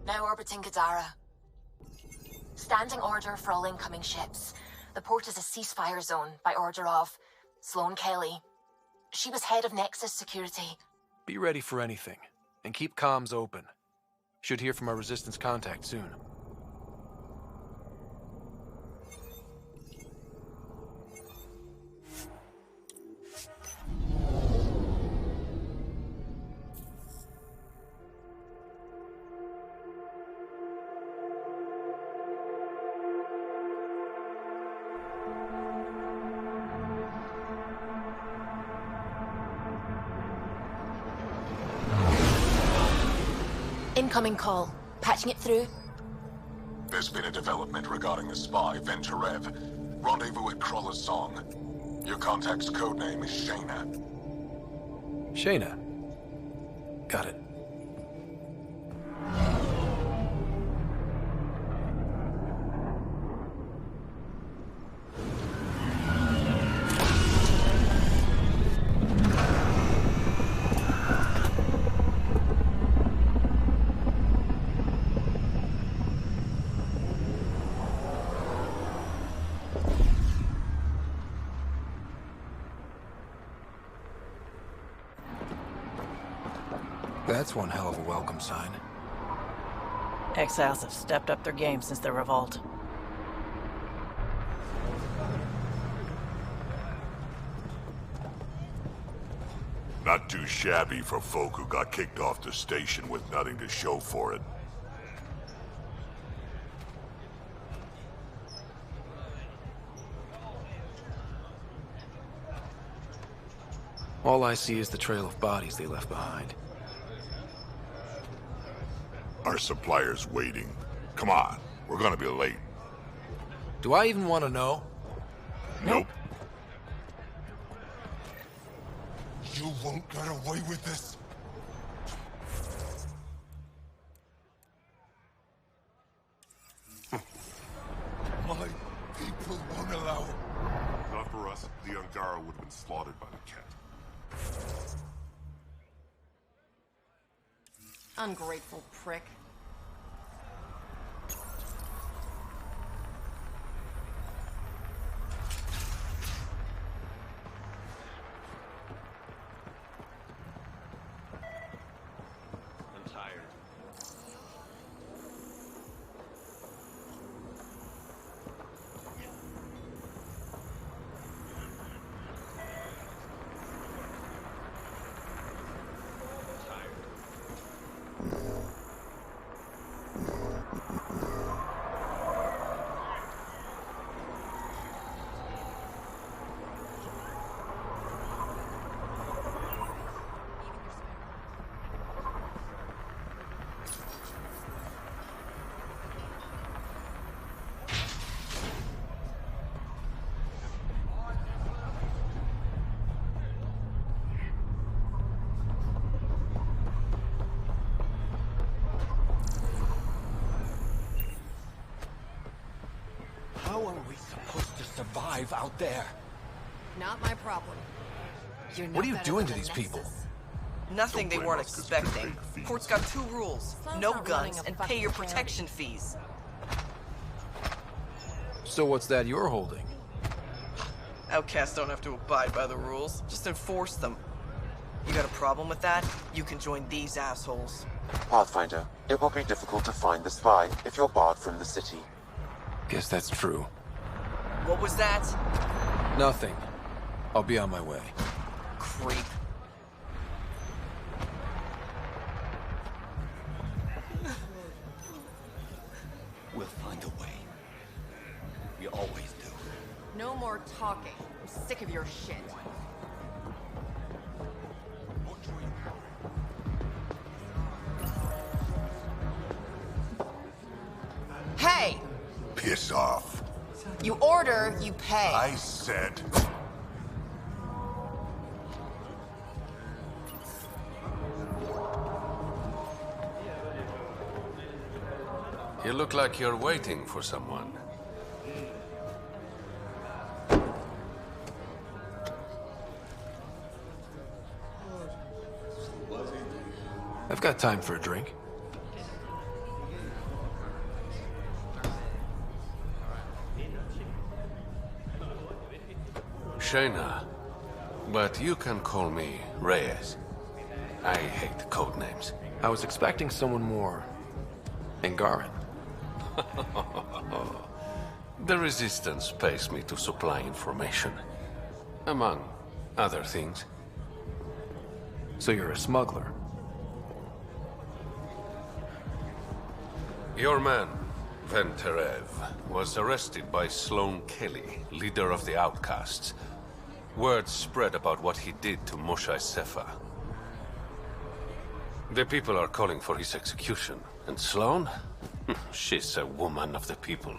Now orbiting Gadara. Standing order for all incoming ships. The port is a ceasefire zone by order of Sloane Kelly. She was head of Nexus Security. Be ready for anything, and keep comms open. Should hear from our Resistance contact soon. Incoming call. Patching it through. There's been a development regarding the spy, Venturev. Rendezvous at Crawler's Song. Your contact's codename is Shayna. Shayna. Got it. That's one hell of a welcome sign. Exiles have stepped up their game since the revolt. Not too shabby for folk who got kicked off the station with nothing to show for it. All I see is the trail of bodies they left behind. Our supplier's waiting. Come on, we're gonna be late. Do I even want to know? Nope. You won't get away with this. My people won't allow it. Not for us, the Angara would have been slaughtered by the cat. Ungrateful prick. I'm tired. How are we supposed to survive out there? Not my problem. You're What are you better doing to than these Nexus. people? Nothing they blame weren't us 'cause we're expecting. big thieves. Port's got 2 rules. Sloan's No not running guns a and pay fucking your charity. protection fees. So what's that you're holding? Outcasts don't have to abide by the rules, just enforce them. You got a problem with that? You can join these assholes. Pathfinder, it will be difficult to find the spy if you're barred from the city. Guess that's true. What was that? Nothing. I'll be on my way. Creep. We'll find a way. We always do. No more talking. I'm sick of your shit. Hey! Piss off. You order, you pay. I said. You look like you're waiting for someone. I've got time for a drink. Shayna, but you can call me Reyes. I hate code names. I was expecting someone more Angaran. The Resistance pays me to supply information, among other things. So you're a smuggler? Your man, Venterev, was arrested by Sloane Kelly, leader of the Outcasts. Word spread about what he did to Moshae Sefa. The people are calling for his execution. And Sloane? She's a woman of the people.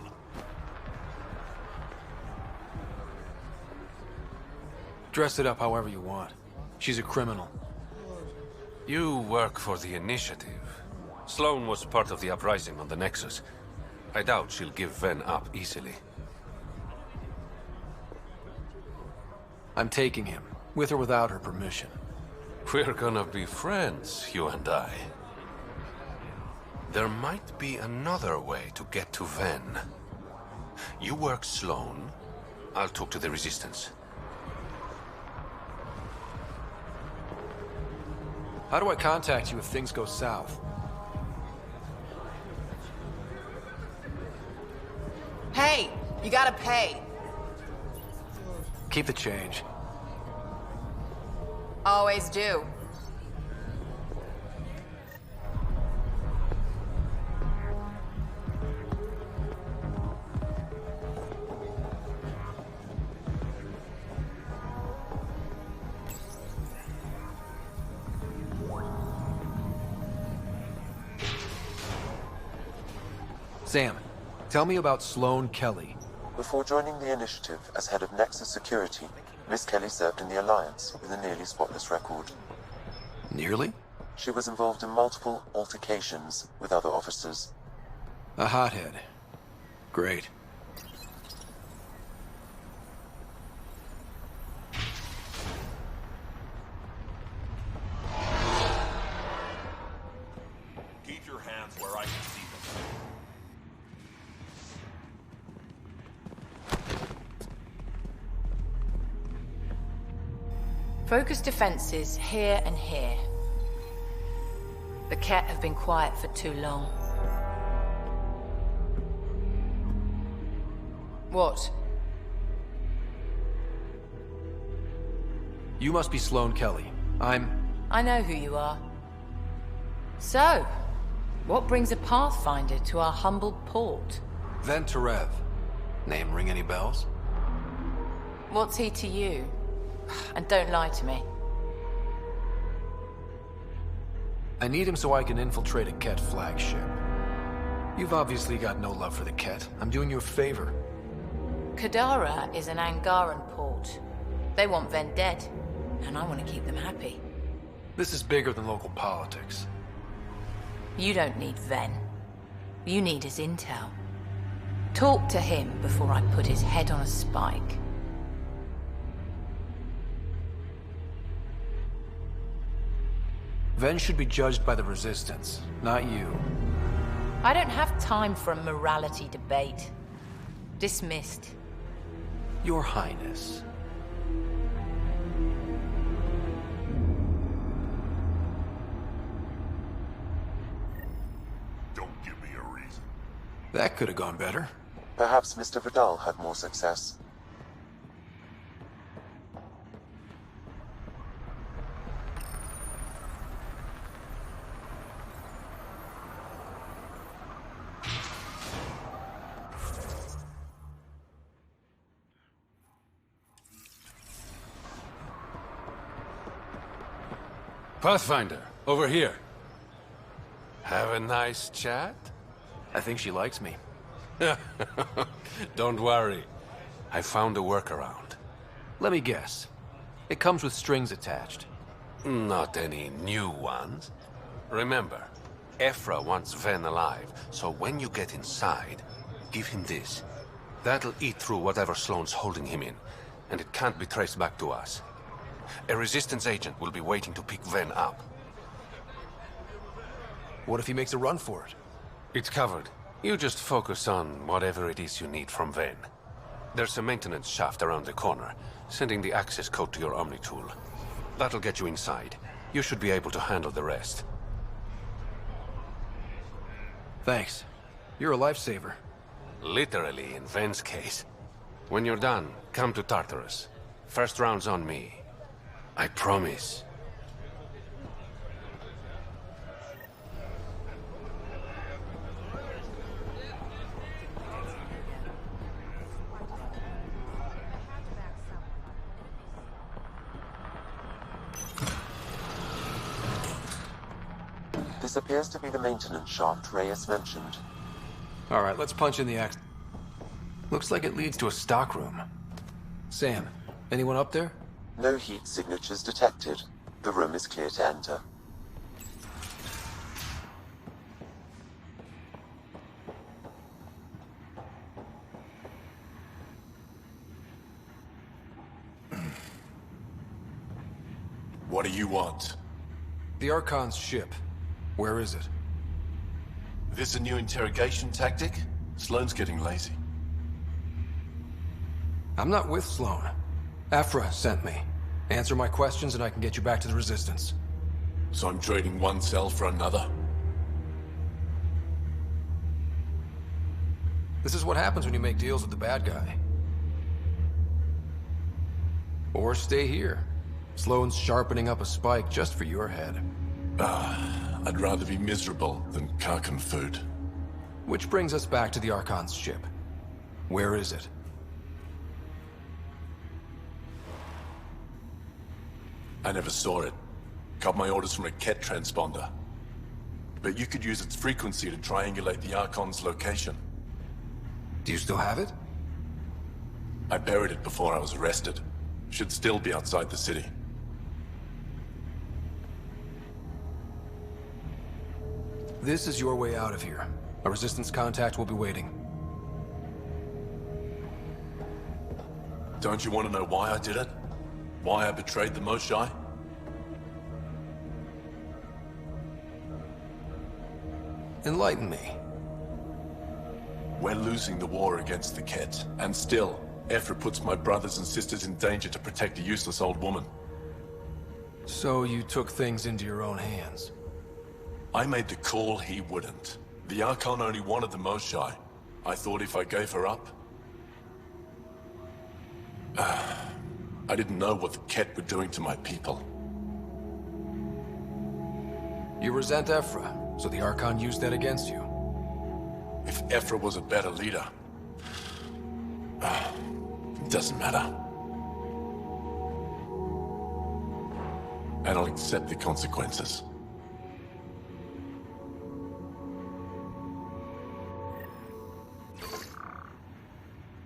Dress it up however you want. She's a criminal. You work for the Initiative. Sloane was part of the uprising on the Nexus. I doubt she'll give Ven up easily. I'm taking him, with or without her permission. We're gonna be friends, you and I. There might be another way to get to Ven. You work Sloane, I'll talk to the Resistance. How do I contact you if things go south? Hey, you gotta pay. Keep the change. Always do. Sam, tell me about Sloane Kelly. Before joining the Initiative as head of Nexus Security, Miss Kelly served in the Alliance with a nearly spotless record. Nearly? She was involved in multiple altercations with other officers. A hothead. Great. Keep your hands where I can see them. Focus defenses here and here. The Ket have been quiet for too long. What? You must be Sloane Kelly. I know who you are. So, what brings a Pathfinder to our humble port? Venterev. Name ring any bells? What's he to you? And don't lie to me. I need him so I can infiltrate a Ket flagship. You've obviously got no love for the Ket. I'm doing you a favor. Kadara is an Angaran port. They want Ven dead, and I want to keep them happy. This is bigger than local politics. You don't need Ven. You need his intel. Talk to him before I put his head on a spike. Ven should be judged by the Resistance, not you. I don't have time for a morality debate. Dismissed. Your Highness. Don't give me a reason. That could have gone better. Perhaps Mr. Vidal had more success. Pathfinder, over here. Have a nice chat? I think she likes me. Don't worry. I found a workaround. Let me guess. It comes with strings attached. Not any new ones. Remember, Ephra wants Ven alive, so when you get inside, give him this. That'll eat through whatever Sloane's holding him in, and it can't be traced back to us. A Resistance agent will be waiting to pick Ven up. What if he makes a run for it? It's covered. You just focus on whatever it is you need from Ven. There's a maintenance shaft around the corner, sending the access code to your Omni tool. That'll get you inside. You should be able to handle the rest. Thanks. You're a lifesaver. Literally, in Ven's case. When you're done, come to Tartarus. First round's on me. I promise. This appears to be the maintenance shaft Reyes mentioned. Alright, let's punch in the X. Looks like it leads to a stockroom. Sam, anyone up there? No heat signatures detected. The room is clear to enter. What do you want? The Archon's ship. Where is it? This a new interrogation tactic? Sloane's getting lazy. I'm not with Sloane. Aphra sent me. Answer my questions and I can get you back to the Resistance. So I'm trading one cell for another? This is what happens when you make deals with the bad guy. Or stay here. Sloane's sharpening up a spike just for your head. I'd rather be miserable than Karkan food. Which brings us back to the Archon's ship. Where is it? I never saw it. Got my orders from a Ket transponder. But you could use its frequency to triangulate the Archon's location. Do you still have it? I buried it before I was arrested. Should still be outside the city. This is your way out of here. A Resistance contact will be waiting. Don't you want to know why I did it? Why I betrayed the Moshae? Enlighten me. We're losing the war against the Ket, and still, Ephra puts my brothers and sisters in danger to protect a useless old woman. So you took things into your own hands. I made the call he wouldn't. The Archon only wanted the Moshae. I thought if I gave her up... I didn't know what the Ket were doing to my people. You resent Ephra, so the Archon used that against you. If Ephra was a better leader... it doesn't matter. And I'll accept the consequences.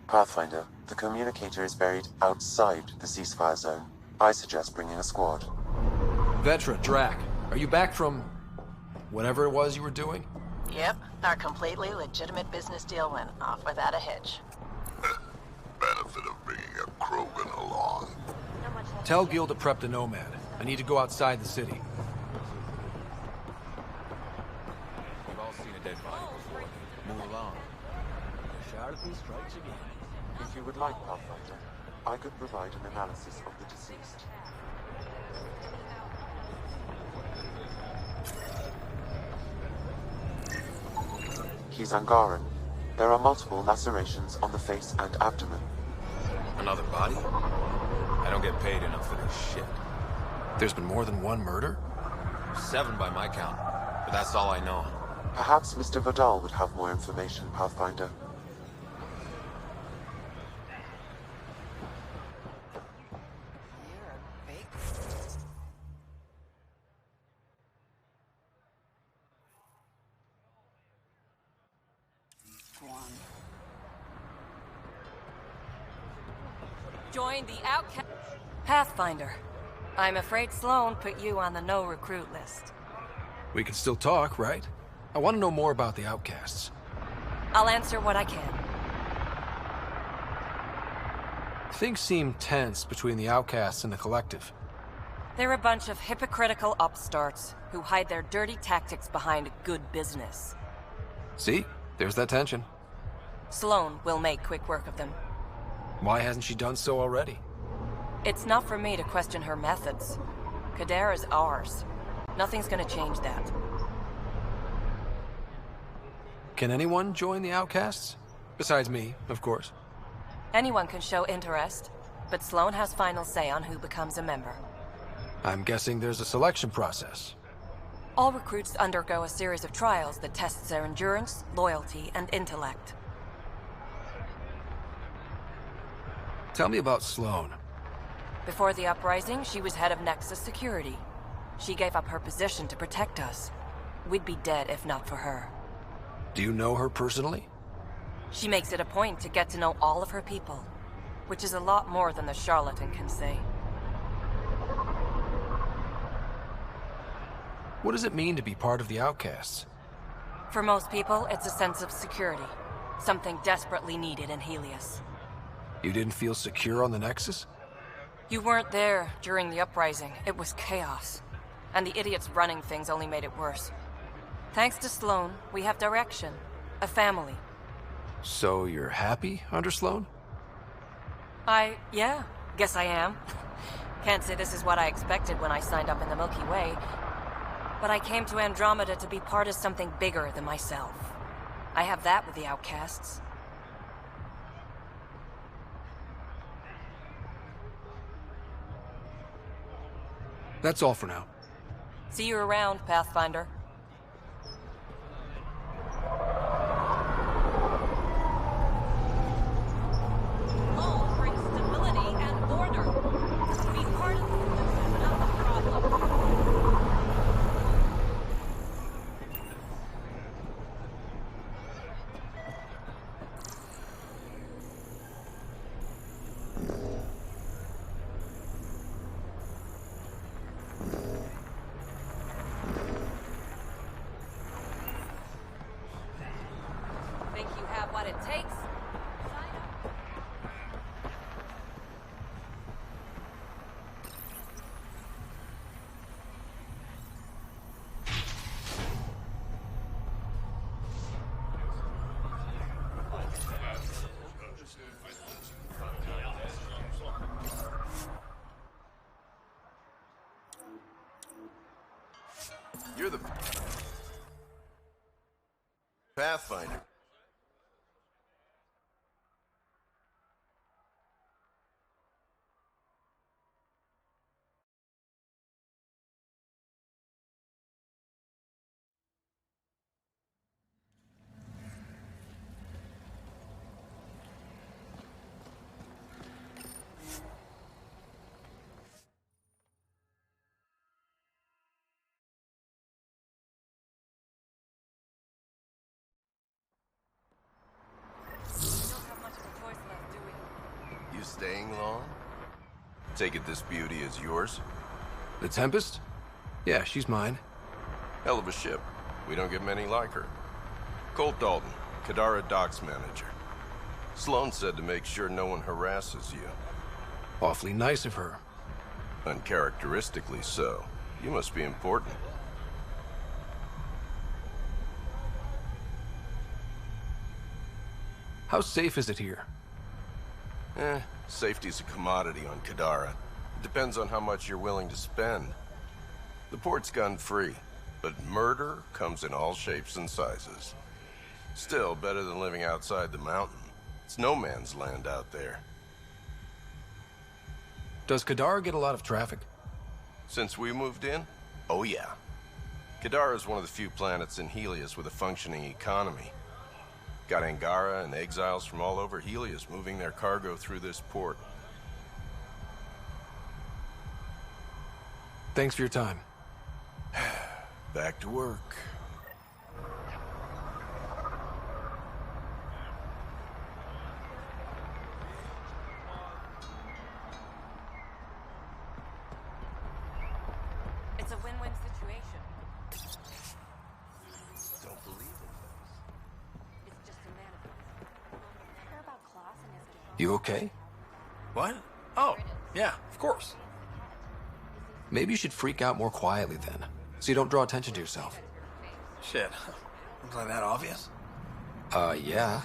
Pathfinder, the communicator is buried outside the ceasefire zone. I suggest bringing a squad. Vetra, Drac, are you back from... whatever it was you were doing? Yep, our completely legitimate business deal went off without a hitch. Benefit of bringing a Krogan along. Tell Gil to prep the Nomad. I need to go outside the city. We've all seen a dead body before. Move along. The Sharpie strikes again. If you would like, Pathfinder, I could provide an analysis of the deceased. He's Angaran. There are multiple lacerations on the face and abdomen. Another body? I don't get paid enough for this shit. There's been more than one murder? 7 by my count, but that's all I know. Perhaps Mr. Vidal would have more information, Pathfinder. Join the outcast. Pathfinder. I'm afraid Sloane put you on the no-recruit list. We can still talk, right? I want to know more about the outcasts. I'll answer what I can. Things seem tense between the outcasts and the Collective. They're a bunch of hypocritical upstarts who hide their dirty tactics behind good business. See? There's that tension. Sloane will make quick work of them. Why hasn't she done so already? It's not for me to question her methods. Kadara's ours. Nothing's gonna change that. Can anyone join the Outcasts? Besides me, of course. Anyone can show interest, but Sloan has final say on who becomes a member. I'm guessing there's a selection process. All recruits undergo a series of trials that tests their endurance, loyalty, and intellect. Tell me about Sloan. Before the uprising, she was head of Nexus Security. She gave up her position to protect us. We'd be dead if not for her. Do you know her personally? She makes it a point to get to know all of her people, which is a lot more than the charlatan can say. What does it mean to be part of the Outcasts? For most people, it's a sense of security. Something desperately needed in Helios. You didn't feel secure on the Nexus? You weren't there during the uprising. It was chaos. And the idiots running things only made it worse. Thanks to Sloan, we have direction. A family. So you're happy under Sloan? Yeah, guess I am. Can't say this is what I expected when I signed up in the Milky Way, but I came to Andromeda to be part of something bigger than myself. I have that with the Outcasts. That's all for now. See you around, Pathfinder. Law brings stability and order. Be part of the solution, not the problem. Think you have what it takes? Sign up. You're the Pathfinder. You staying long? Take it this beauty is yours? The Tempest? Yeah, she's mine. Hell of a ship. We don't get many like her. Colt Dalton, Kadara Docks Manager. Sloan said to make sure no one harasses you. Awfully nice of her. Uncharacteristically so. You must be important. How safe is it here? Safety's a commodity on Kadara. It depends on how much you're willing to spend. The port's gun-free, but murder comes in all shapes and sizes. Still, better than living outside the mountain. It's no man's land out there. Does Kadara get a lot of traffic? Since we moved in? Oh yeah. Kadara is one of the few planets in Helios with a functioning economy. Got Angara and exiles from all over Helios moving their cargo through this port. Thanks for your time. Back to work. It's a win-win situation. Don't believe it. It's just a manifest. Care about class and is it You okay? What? Oh, yeah, of course. Maybe you should freak out more quietly then, so you don't draw attention to yourself. Shit. Was I that obvious? Yeah.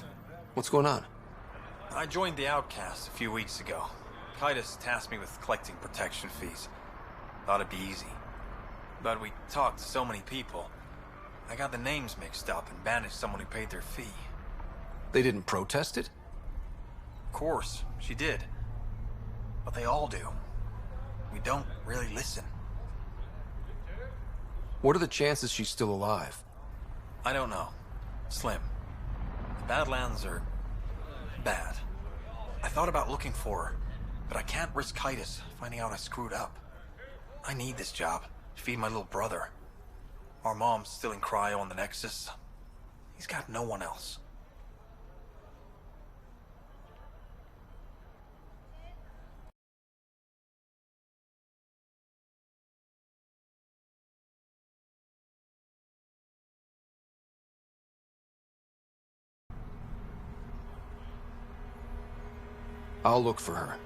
What's going on? I joined the Outcasts a few weeks ago. Titus tasked me with collecting protection fees. Thought it'd be easy. But we talked to so many people. I got the names mixed up and banished someone who paid their fee. They didn't protest it? Of course, she did. But they all do. We don't really listen. What are the chances she's still alive? I don't know. Slim. The Badlands are bad. I thought about looking for her, but I can't risk Titus finding out I screwed up. I need this job to feed my little brother. Our mom's still in cryo on the Nexus. He's got no one else. I'll look for her.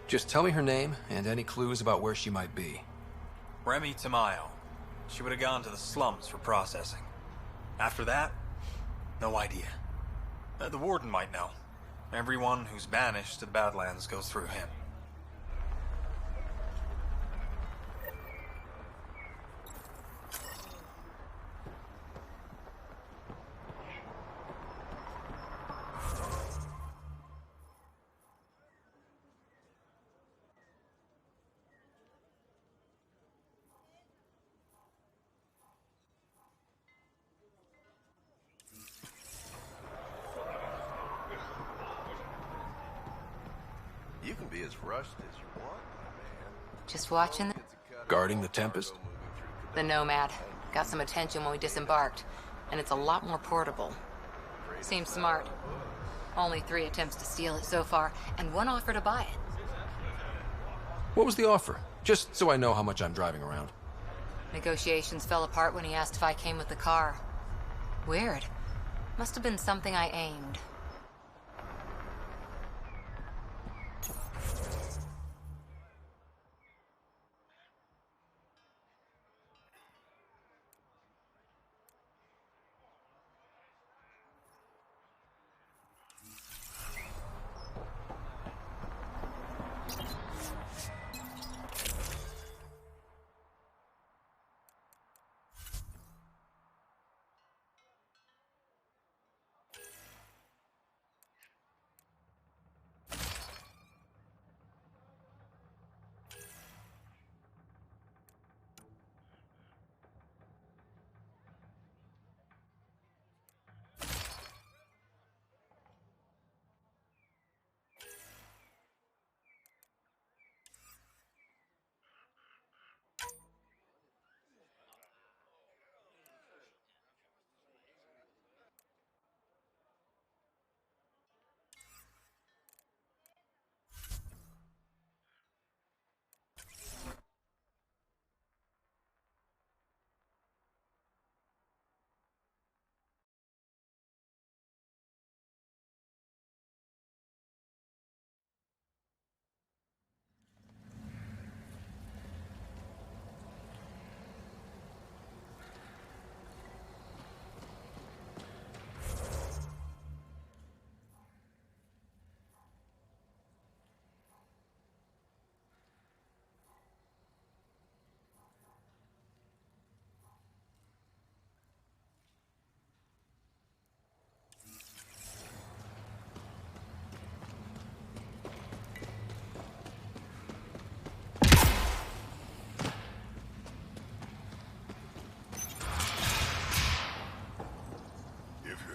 Just tell me her name and any clues about where she might be. Remy Tamayo. She would have gone to the slums for processing. After that, no idea. The warden might know. Everyone who's banished to the Badlands goes through him. You can be as rushed as you want, my man. Just watching Guarding the Tempest? the Nomad. Got some attention when we disembarked, and it's a lot more portable. Seems smart. Only 3 attempts to steal it so far, and 1 offer to buy it. What was the offer? Just so I know how much I'm driving around. Negotiations fell apart when he asked if I came with the car. Weird. Must have been something I aimed.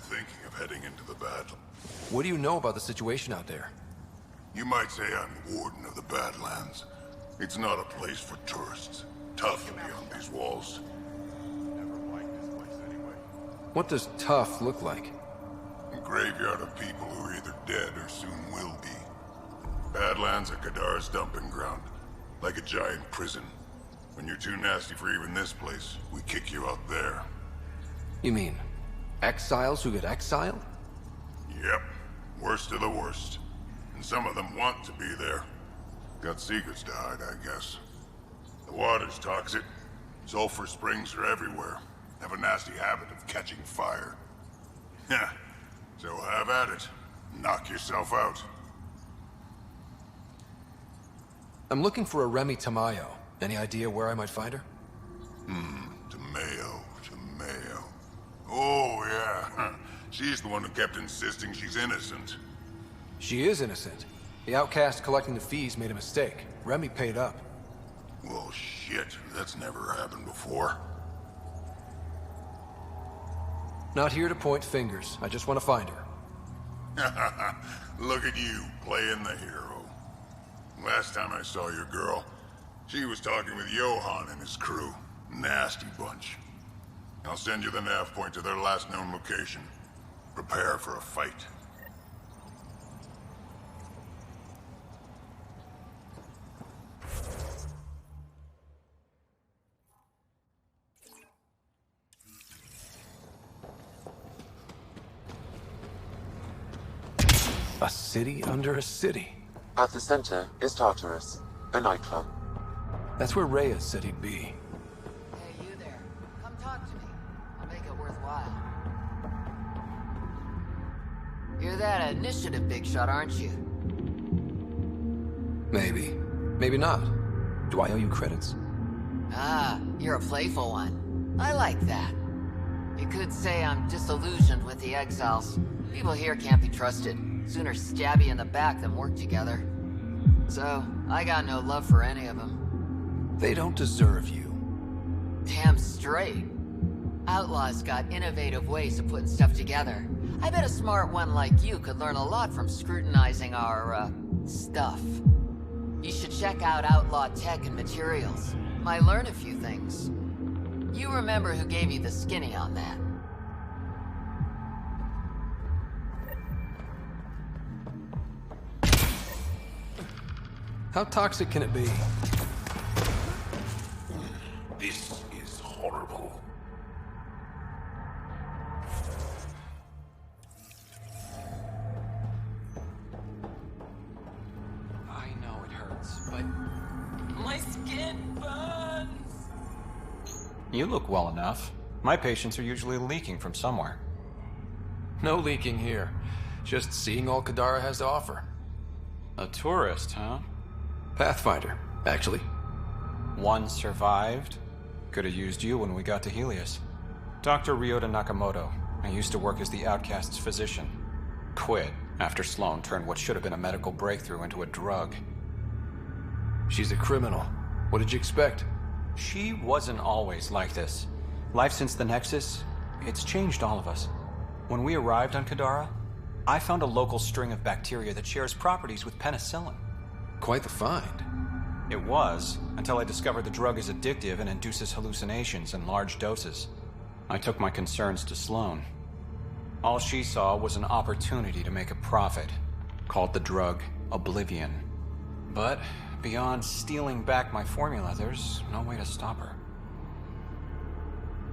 Thinking of heading into the battle. What do you know about the situation out there? You might say I'm warden of the Badlands. It's not a place for tourists. Tough beyond these walls. What does tough look like? A graveyard of people who are either dead or soon will be. Badlands are Kadar's dumping ground. Like a giant prison. When you're too nasty for even this place, we kick you out there. You mean exiles who get exiled? Yep. Worst of the worst. And some of them want to be there. Got secrets to hide, I guess. The water's toxic. Sulfur springs are everywhere. Have a nasty habit of catching fire. Yeah. So have at it. Knock yourself out. I'm looking for a Remy Tamayo. Any idea where I might find her? Tamayo. Oh, yeah. She's the one who kept insisting she's innocent. She is innocent. The outcast collecting the fees made a mistake. Remy paid up. Well, shit. That's never happened before. Not here to point fingers. I just want to find her. Look at you, playing the hero. Last time I saw your girl, she was talking with Johan and his crew. Nasty bunch. I'll send you the nav point to their last known location. Prepare for a fight. A city under a city. At the center is Tartarus, a nightclub. That's where Reyes said he'd be. Hey, you there. Come talk to me. I'll make it worthwhile. You're that initiative big shot, aren't you? Maybe. Maybe not. Do I owe you credits? Ah, you're a playful one. I like that. You could say I'm disillusioned with the exiles. People here can't be trusted. Sooner stab you in the back than work together. So, I got no love for any of them. They don't deserve you. Damn straight. Outlaws got innovative ways of putting stuff together. I bet a smart one like you could learn a lot from scrutinizing our, stuff. You should check out Outlaw Tech and Materials. Might learn a few things. You remember who gave you the skinny on that. How toxic can it be? This is horrible. I know it hurts, but my skin burns. You look well enough. My patients are usually leaking from somewhere. No leaking here. Just seeing all Kadara has to offer. A tourist, huh? Pathfinder, actually. One survived. Could have used you when we got to Helios. Dr. Ryota Nakamoto. I used to work as the outcast's physician. Quit after Sloan turned what should have been a medical breakthrough into a drug. She's a criminal. What did you expect? She wasn't always like this. Life since the Nexus, it's changed all of us. When we arrived on Kadara, I found a local string of bacteria that shares properties with penicillin. Quite the find. It was, until I discovered the drug is addictive and induces hallucinations in large doses. I took my concerns to Sloan. All she saw was an opportunity to make a profit, called the drug Oblivion. But beyond stealing back my formula, there's no way to stop her.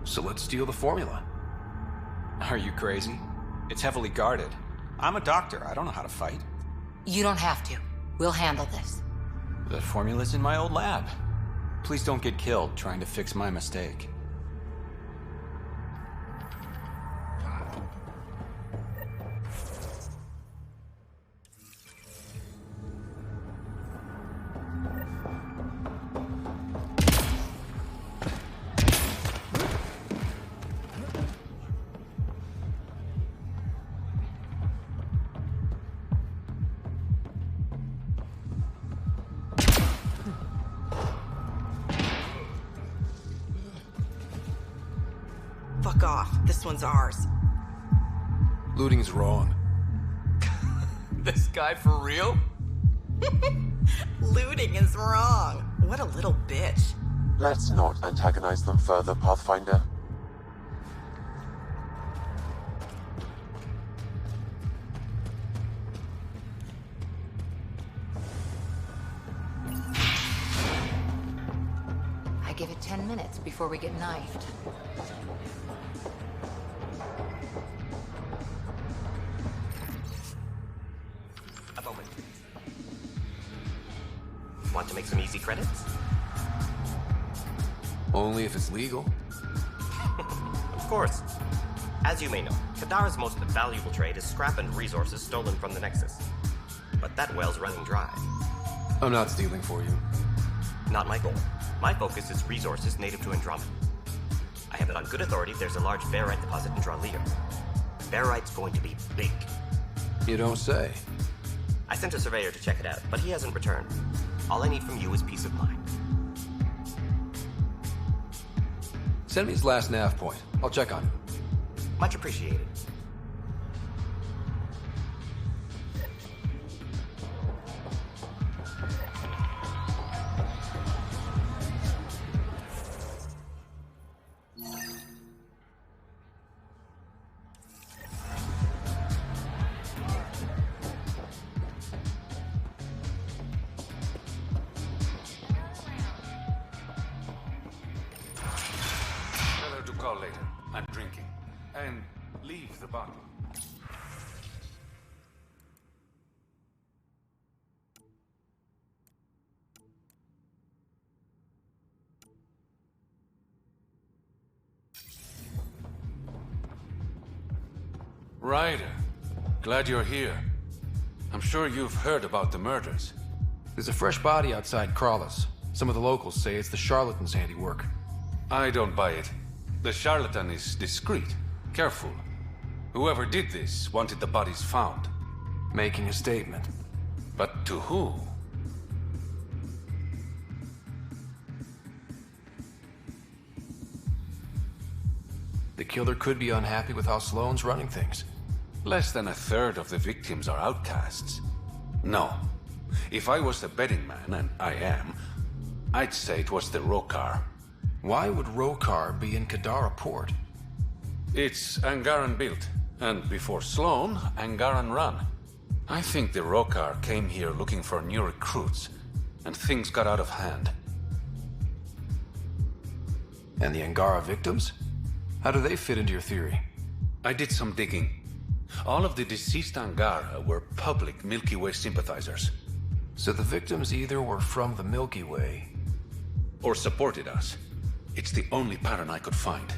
So let's steal the formula. Are you crazy? It's heavily guarded. I'm a doctor. I don't know how to fight. You don't have to. We'll handle this. The formula's in my old lab. Please don't get killed trying to fix my mistake. Fuck off. This one's ours. Looting's wrong. This guy for real? Looting is wrong. What a little bitch. Let's not antagonize them further, Pathfinder. I give it 10 minutes before we get knifed. A moment. Want to make some easy credits? Only if it's legal. Of course. As you may know, Kadara's most valuable trade is scrap and resources stolen from the Nexus. But that well's running dry. I'm not stealing for you. Not my goal. My focus is resources native to Andromeda. I have it on good authority there's a large barite deposit in Draleo. Barite's going to be big. You don't say. I sent a surveyor to check it out, but he hasn't returned. All I need from you is peace of mind. Send me his last nav point. I'll check on him. Much appreciated. Tell her to call later. I'm drinking. And leave the bottle. Ryder, glad you're here. I'm sure you've heard about the murders. There's a fresh body outside Crawlers. Some of the locals say it's the charlatan's handiwork. I don't buy it. The charlatan is discreet, careful. Whoever did this wanted the bodies found. Making a statement. But to who? The killer could be unhappy with how Sloane's running things. Less than a third of the victims are outcasts. No. If I was the betting man, and I am, I'd say it was the Rokar. Why would Rokar be in Kadara port? It's Angaran built, and before Sloane, Angaran run. I think the Rokar came here looking for new recruits, and things got out of hand. And the Angara victims? How do they fit into your theory? I did some digging. All of the deceased Angara were public Milky Way sympathizers. So the victims either were from the Milky Way... or supported us. It's the only pattern I could find.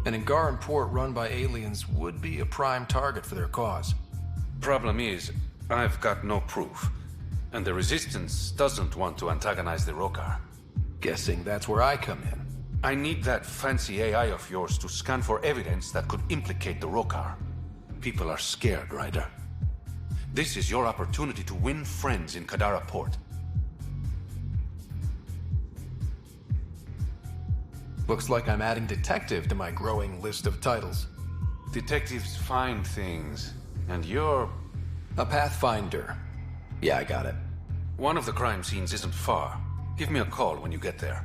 An Angaran port run by aliens would be a prime target for their cause. Problem is, I've got no proof. And the Resistance doesn't want to antagonize the Rokar. Guessing that's where I come in. I need that fancy AI of yours to scan for evidence that could implicate the Rokar. People are scared, Ryder. This is your opportunity to win friends in Kadara Port. Looks like I'm adding detective to my growing list of titles. Detectives find things, and you're... a pathfinder. Yeah, I got it. One of the crime scenes isn't far. Give me a call when you get there.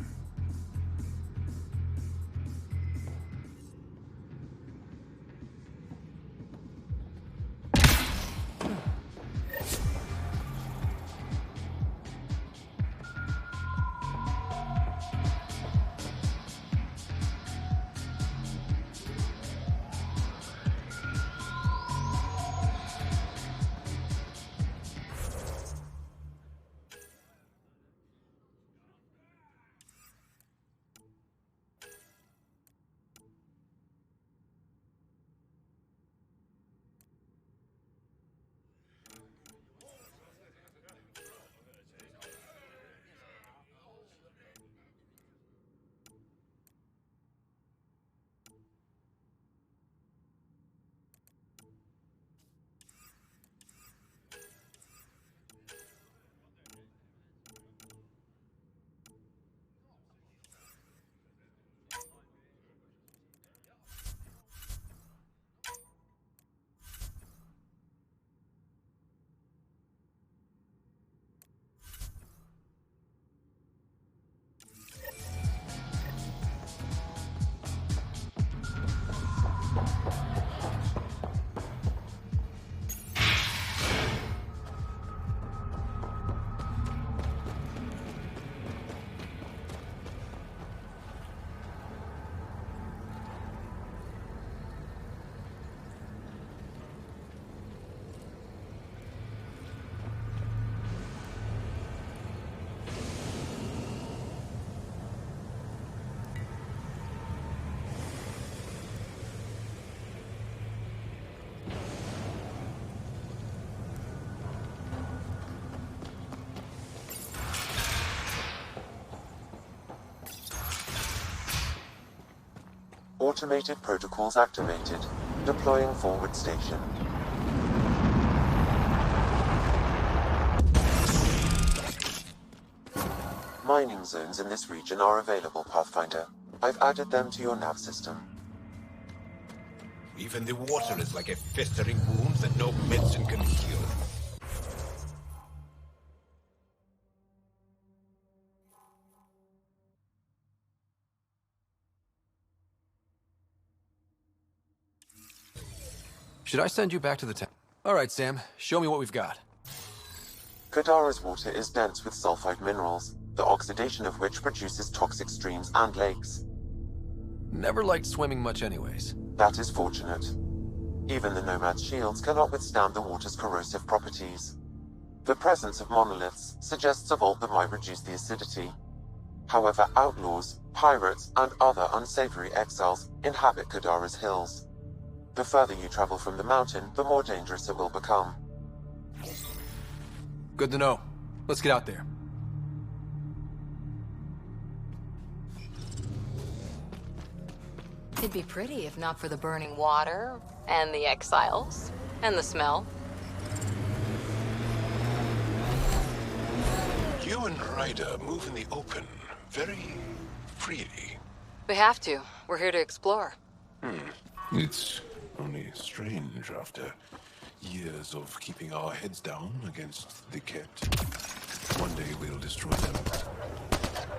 Automated protocols activated. Deploying forward station. Mining zones in this region are available, Pathfinder. I've added them to your nav system. Even the water is like a festering wound that no medicine can heal. Should I send you back to the town? All right, Sam. Show me what we've got. Kadara's water is dense with sulfide minerals, the oxidation of which produces toxic streams and lakes. Never liked swimming much anyways. That is fortunate. Even the Nomad's shields cannot withstand the water's corrosive properties. The presence of monoliths suggests a vault that might reduce the acidity. However, outlaws, pirates, and other unsavory exiles inhabit Kadara's hills. The further you travel from the mountain, the more dangerous it will become. Good to know. Let's get out there. It'd be pretty if not for the burning water, and the exiles, and the smell. You and Ryder move in the open very freely. We have to. We're here to explore. It's only strange after years of keeping our heads down against the Ket. One day we'll destroy them.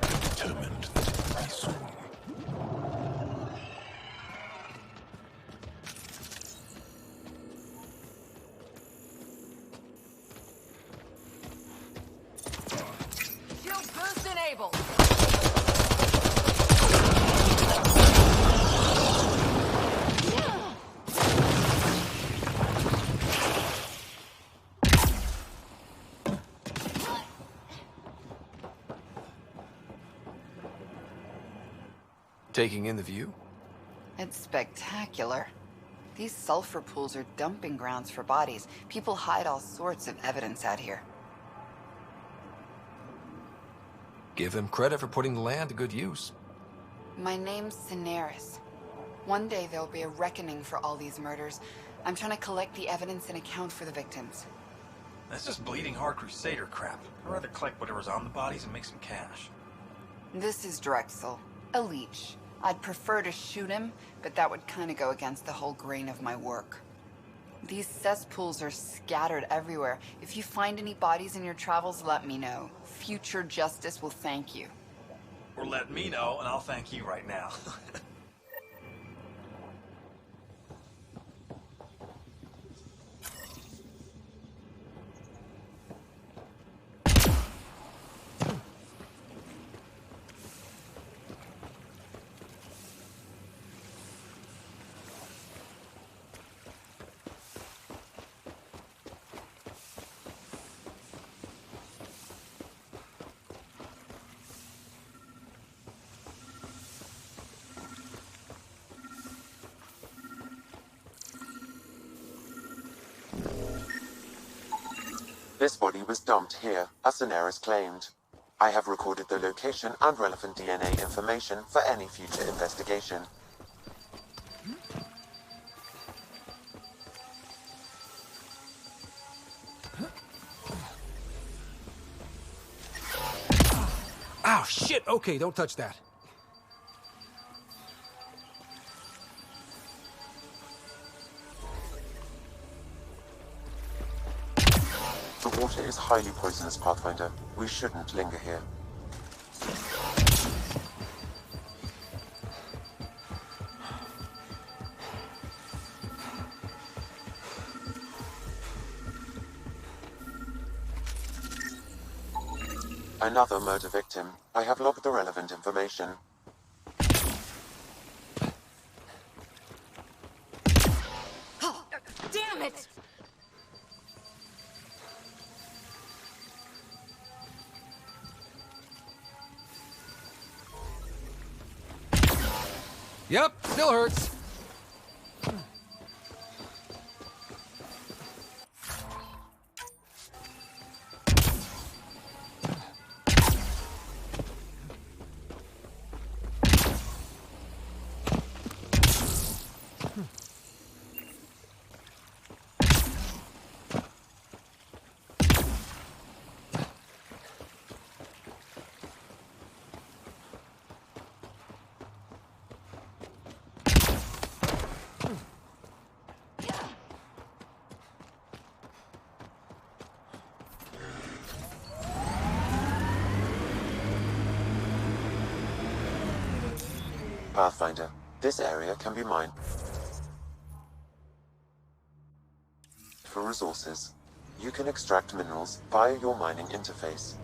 I'm determined that it will be soon. Shield boost enabled. Taking in the view? It's spectacular. These sulfur pools are dumping grounds for bodies. People hide all sorts of evidence out here. Give them credit for putting the land to good use. My name's Cineris. One day there'll be a reckoning for all these murders. I'm trying to collect the evidence and account for the victims. That's just bleeding heart crusader crap. I'd rather collect whatever's on the bodies and make some cash. This is Drexel, a leech. I'd prefer to shoot him, but that would kind of go against the whole grain of my work. These cesspools are scattered everywhere. If you find any bodies in your travels, let me know. Future justice will thank you. Or let me know, and I'll thank you right now. This body was dumped here, as Cineris claimed. I have recorded the location and relevant DNA information for any future investigation. Ow, shit! Okay, don't touch that. The water is highly poisonous, Pathfinder. We shouldn't linger here. Another murder victim. I have logged the relevant information. Damn it! Yep, still hurts. Pathfinder. This area can be mined for resources. You can extract minerals via your mining interface.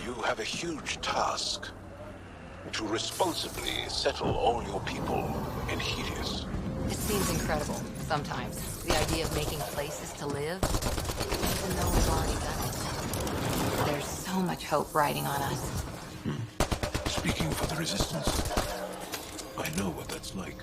You have a huge task. To responsibly settle all your people in Helios. It seems incredible, sometimes. The idea of making places to live, even though we've already done it. There's so much hope riding on us. Speaking for the Resistance, I know what that's like.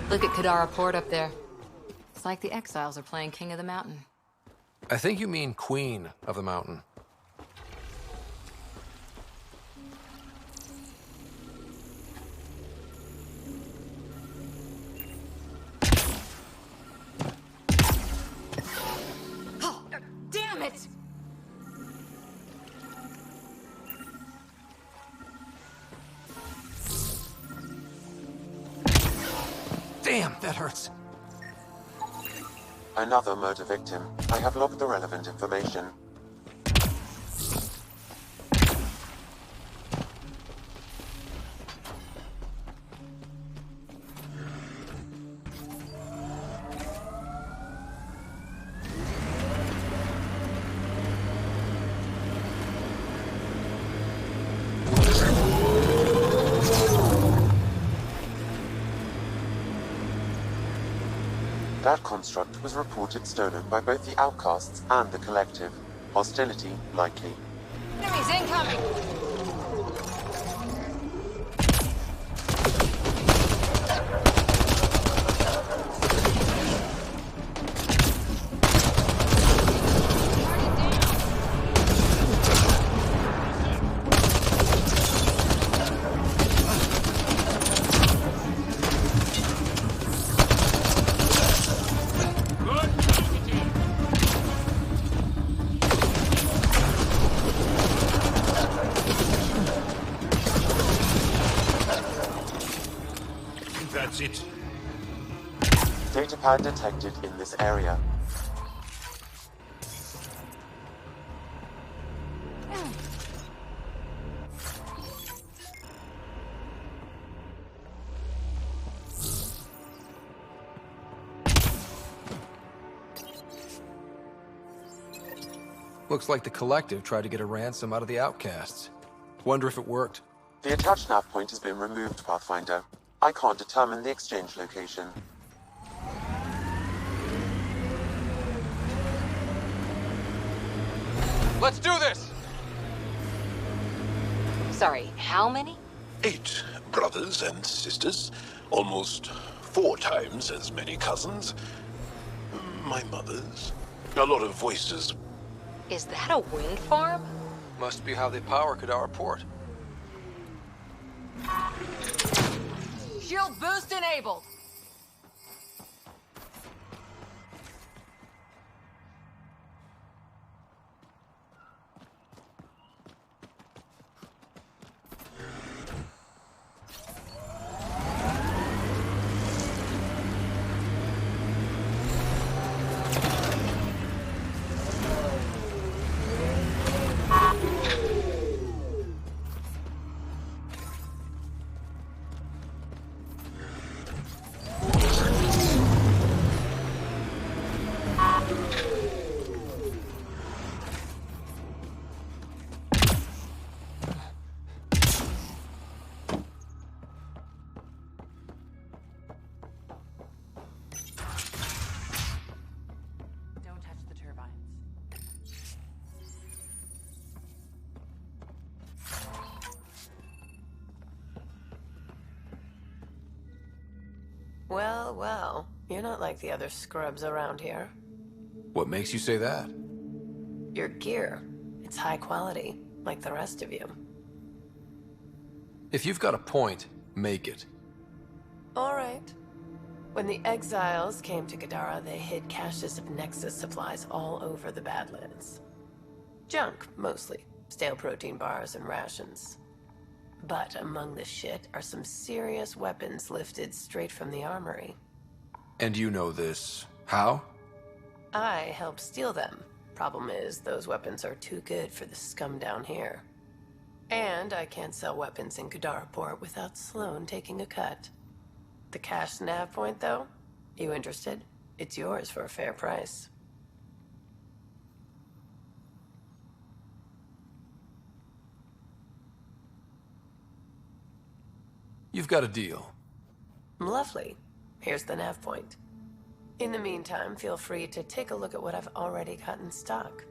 Look at Kadara Port up there. It's like the exiles are playing King of the Mountain. I think you mean Queen of the Mountain. Oh, damn it! Damn, that hurts. Another murder victim. I have logged the relevant information. That construct was reported stolen by both the Outcasts and the Collective. Hostility likely. Enemies incoming! That's it. Datapad detected in this area. Looks like the Collective tried to get a ransom out of the Outcasts. Wonder if it worked. The attached nav point has been removed, Pathfinder. I can't determine the exchange location. Let's do this! Sorry, how many? 8 brothers and sisters. Almost 4 times as many cousins. My mother's. A lot of voices. Is that a wind farm? Must be how they power Kadara Port. Shield boost enabled! Well, well. You're not like the other scrubs around here. What makes you say that? Your gear. It's high quality, like the rest of you. If you've got a point, make it. All right. When the exiles came to Gadara, they hid caches of Nexus supplies all over the Badlands. Junk, mostly. Stale protein bars and rations. But among the shit are some serious weapons lifted straight from the armory. And you know this. How? I helped steal them. Problem is, those weapons are too good for the scum down here. And I can't sell weapons in Gadaraport without Sloan taking a cut. The cash nav point, though? You interested? It's yours for a fair price. You've got a deal. Lovely. Here's the nav point. In the meantime, feel free to take a look at what I've already got in stock.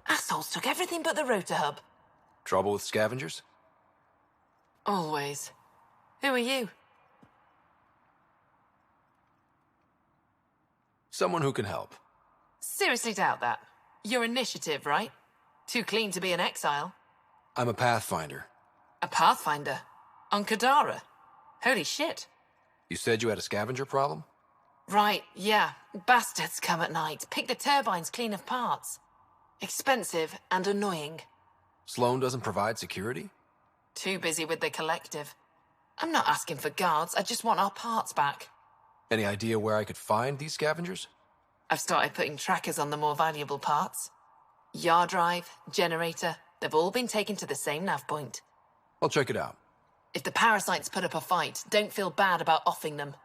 Assholes took everything but the rotor hub. Trouble with scavengers? Always. Who are you? Someone who can help. Seriously doubt that. Your initiative, right? Too clean to be an exile. I'm a Pathfinder. A Pathfinder? On Kadara? Holy shit. You said you had a scavenger problem? Right, yeah. Bastards come at night, pick the turbines clean of parts. Expensive and annoying. Sloan doesn't provide security? Too busy with the collective. I'm not asking for guards, I just want our parts back. Any idea where I could find these scavengers? I've started putting trackers on the more valuable parts. Yard drive, generator, they've all been taken to the same nav point. I'll check it out. If the parasites put up a fight, don't feel bad about offing them.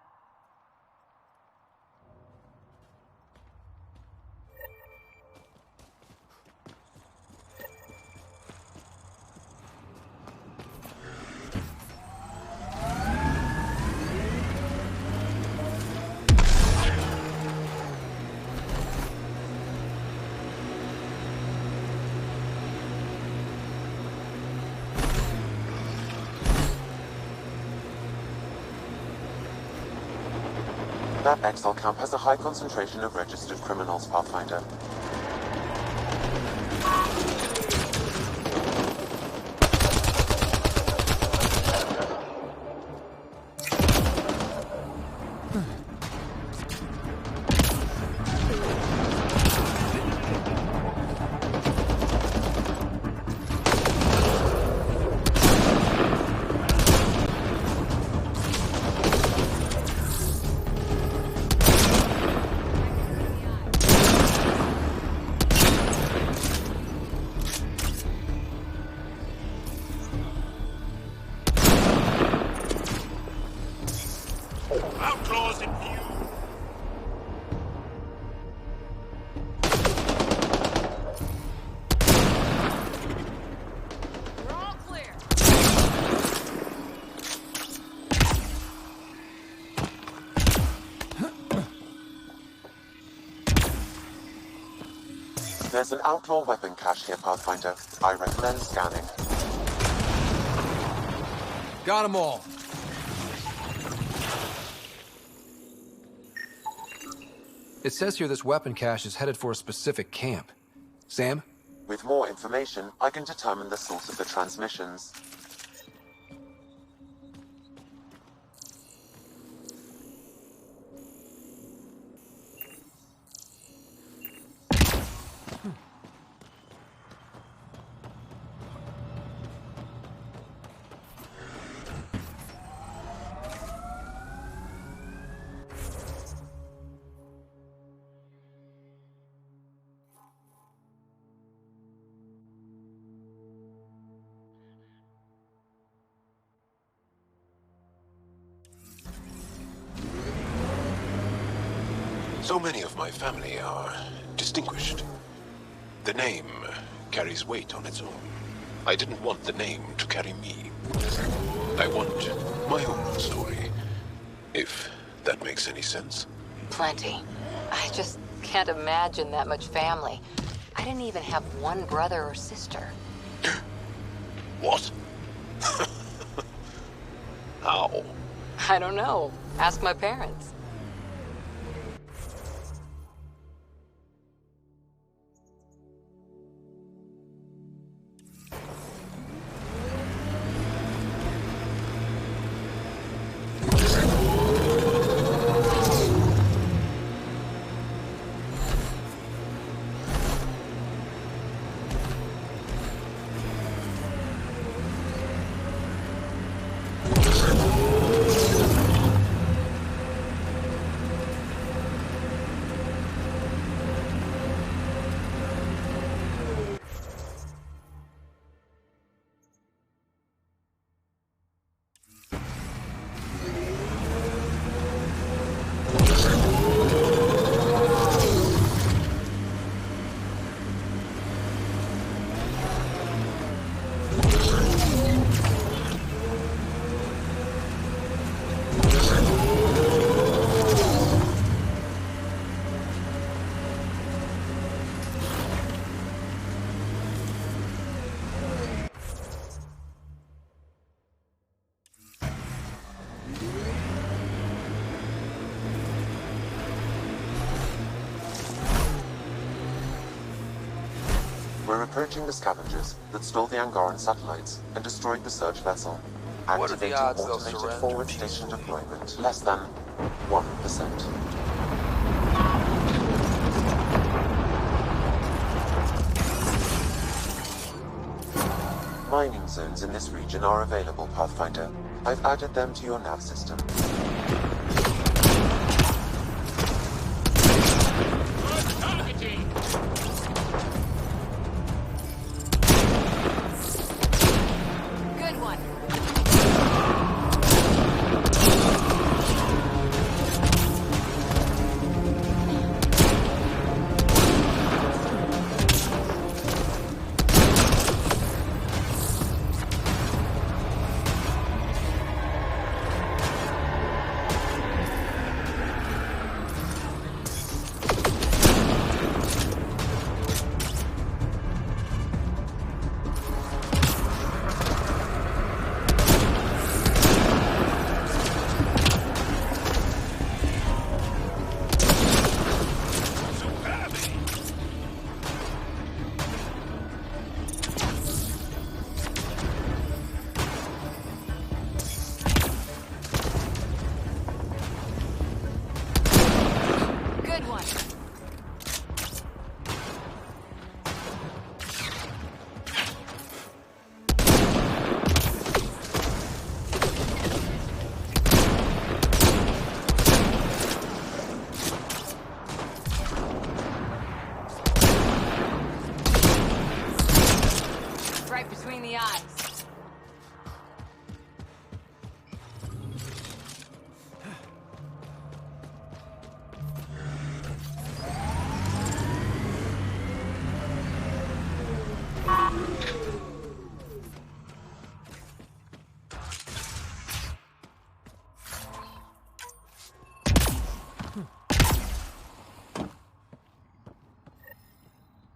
That exile camp has a high concentration of registered criminals, Pathfinder. Outlaws in view! We're all clear. There's an outlaw weapon cache here, Pathfinder. I recommend scanning. Got them all. It says here this weapon cache is headed for a specific camp. Sam? With more information, I can determine the source of the transmissions. So many of my family are distinguished. The name carries weight on its own. I didn't want the name to carry me. I want my own story, if that makes any sense. Plenty. I just can't imagine that much family. I didn't even have one brother or sister. What? How? I don't know. Ask my parents. We're approaching the scavengers that stole the Angaran satellites and destroyed the search vessel. What are the Activating odds they'll automated surrender forward station deployment. Less than 1%. Mining zones in this region are available, Pathfinder. I've added them to your nav system. Good one. Good one. Right between the eyes.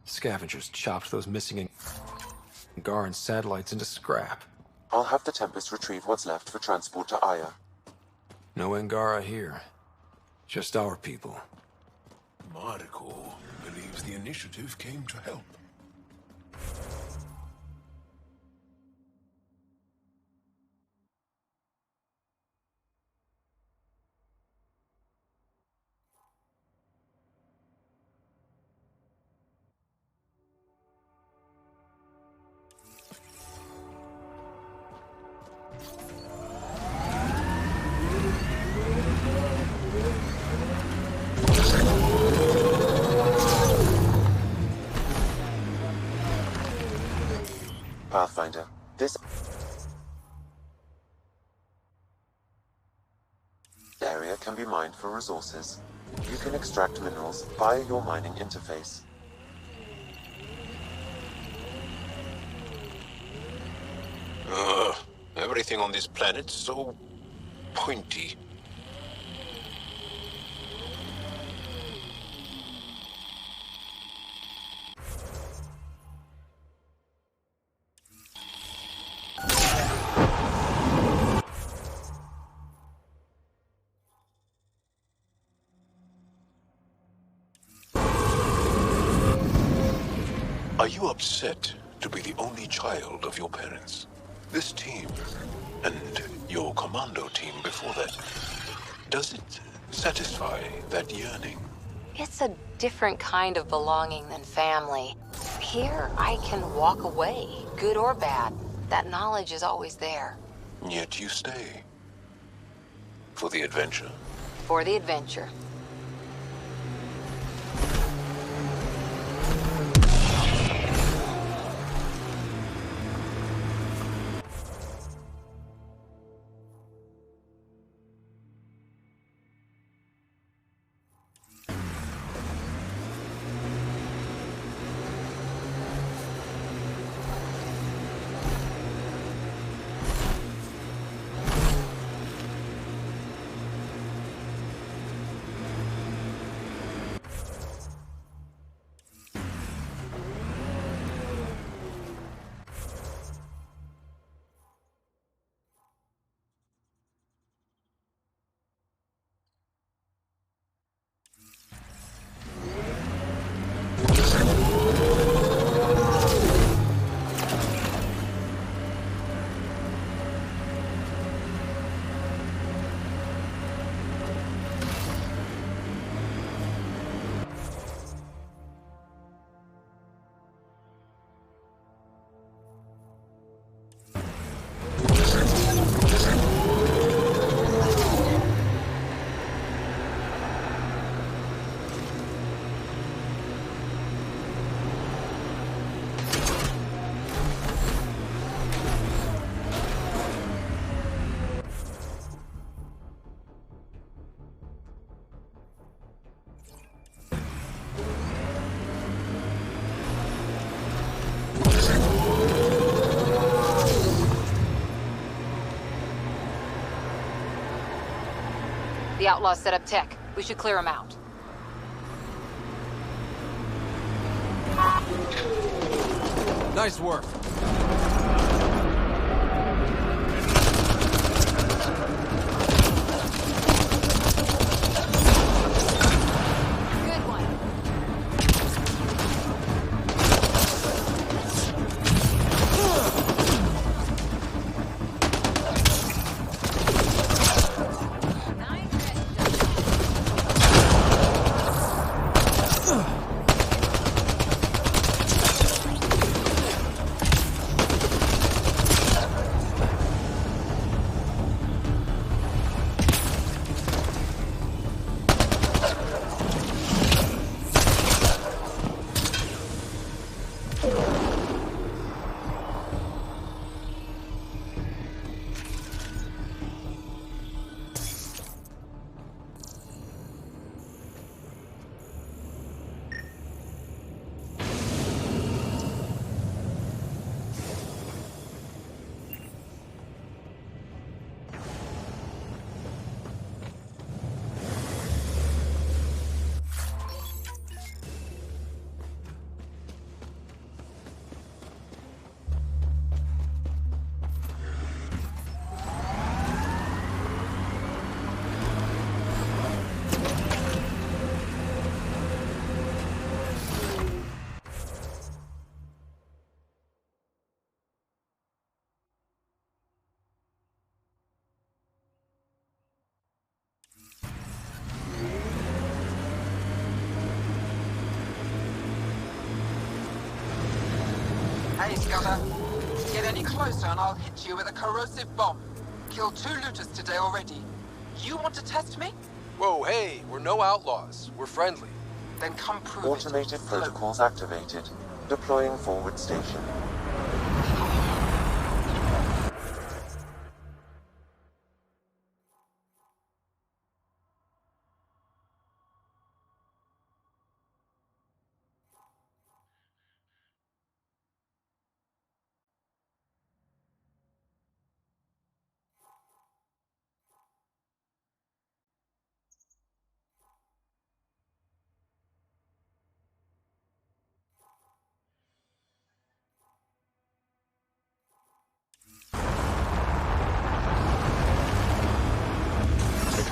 Scavengers chopped those missing Angaran satellites into scrap. I'll have the Tempest retrieve what's left for transport to Aya. No Angara here. Just our people. Mariko believes the initiative came to help. Pathfinder, this area can be mined for resources. You can extract minerals via your mining interface. Everything on this planet's so pointy. Are you upset to be the only child of your parents? This team, and your commando team before that, does it satisfy that yearning? It's a different kind of belonging than family. Here, I can walk away, good or bad. That knowledge is always there. Yet you stay. For the adventure? For the adventure. The outlaws set up tech. We should clear them out. Nice work. Hey, Scudder. Get any closer and I'll hit you with a corrosive bomb. Killed 2 looters today already. You want to test me? Whoa, hey, we're no outlaws. We're friendly. Then come prove Automated protocols activated. Deploying forward station.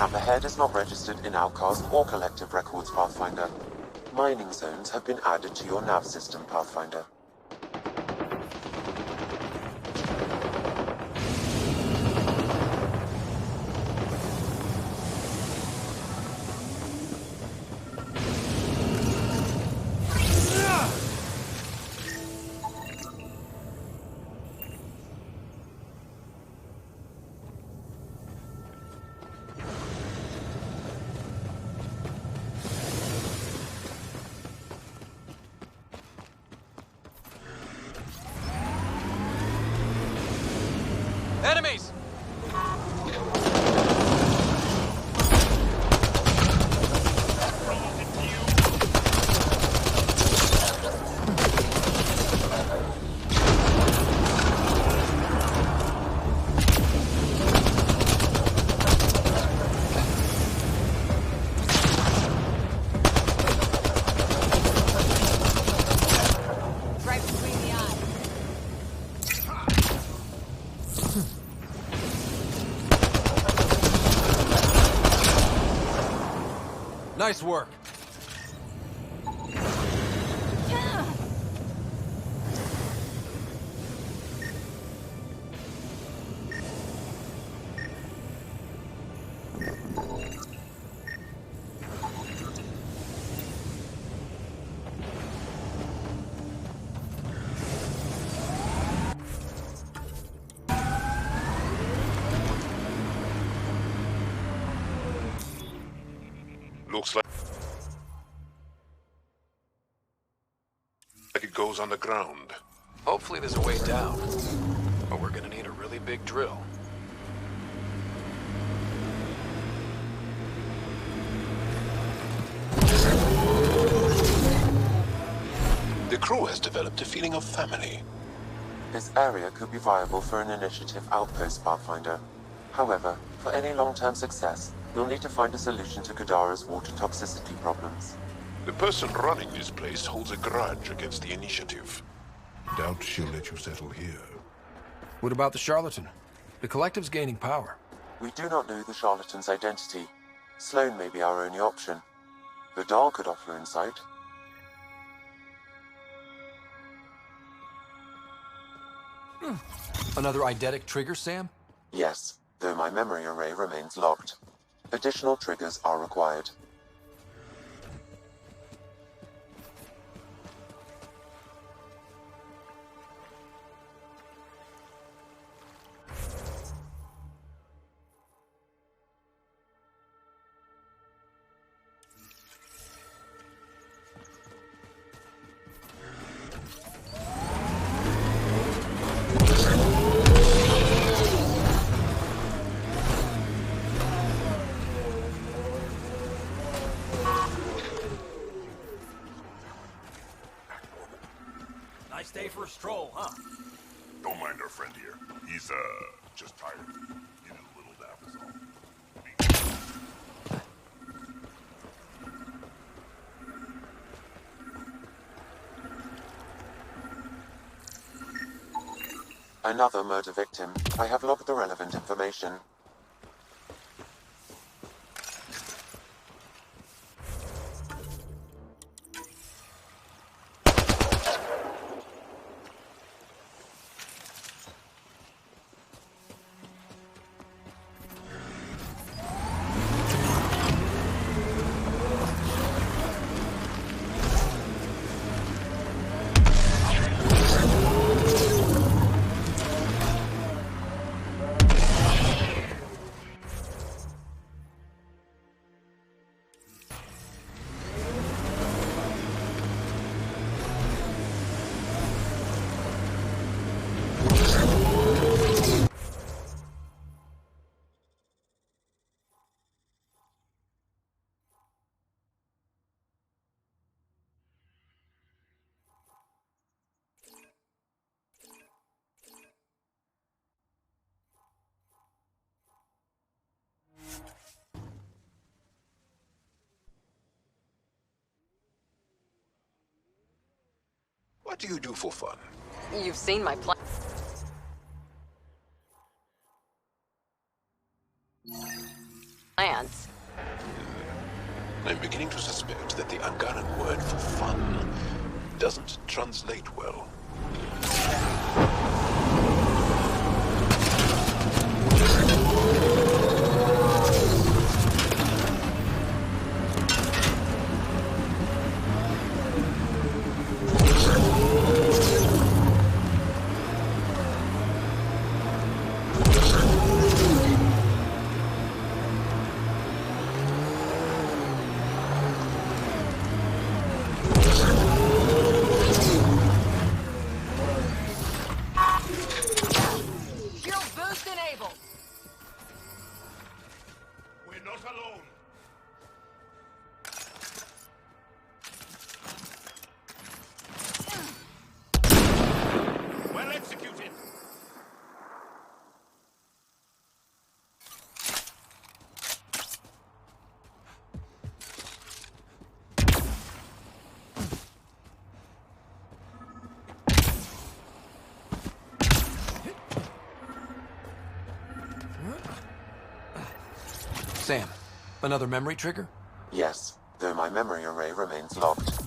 camp ahead is not registered in Outcast or Collective Records, Pathfinder. Mining zones have been added to your nav system, Pathfinder. Enemies! Right between the eyes. Nice work. Looks like it goes underground. Hopefully there's a way down. But we're gonna need a really big drill. The crew has developed a feeling of family. This area could be viable for an initiative outpost, Pathfinder. However, for any long-term success, you'll need to find a solution to Kadara's water toxicity problems. The person running this place holds a grudge against the initiative. Doubt she'll let you settle here. What about the charlatan? The collective's gaining power. We do not know the charlatan's identity. Sloan may be our only option. Vidal could offer insight. Another eidetic trigger, Sam? Yes, though my memory array remains locked. Additional triggers are required. Nice day for a stroll, huh? Don't mind our friend here. He's, just tired. Needed a little nap is all. Another murder victim. I have logged the relevant information. What do you do for fun? You've seen my plants. careful. Shield boost enabled. We're not alone. Well executed. Sam, another memory trigger? Yes, though my memory array remains locked.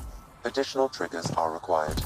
Additional triggers are required.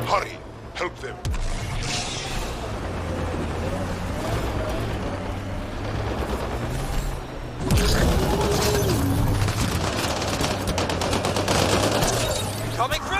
Hurry! Help them! Coming through!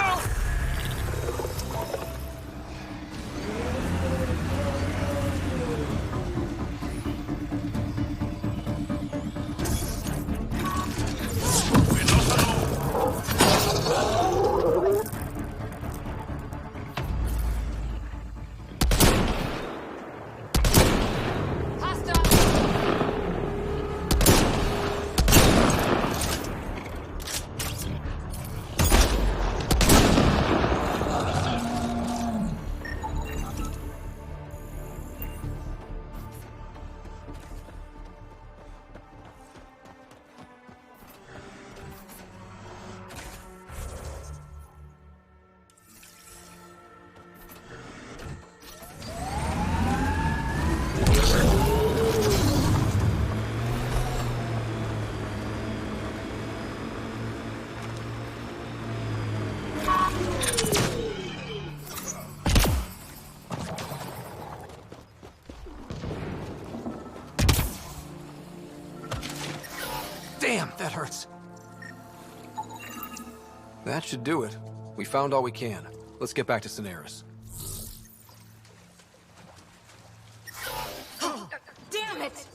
Damn, that hurts. That should do it. We found all we can. Let's get back to Cineris. Damn it!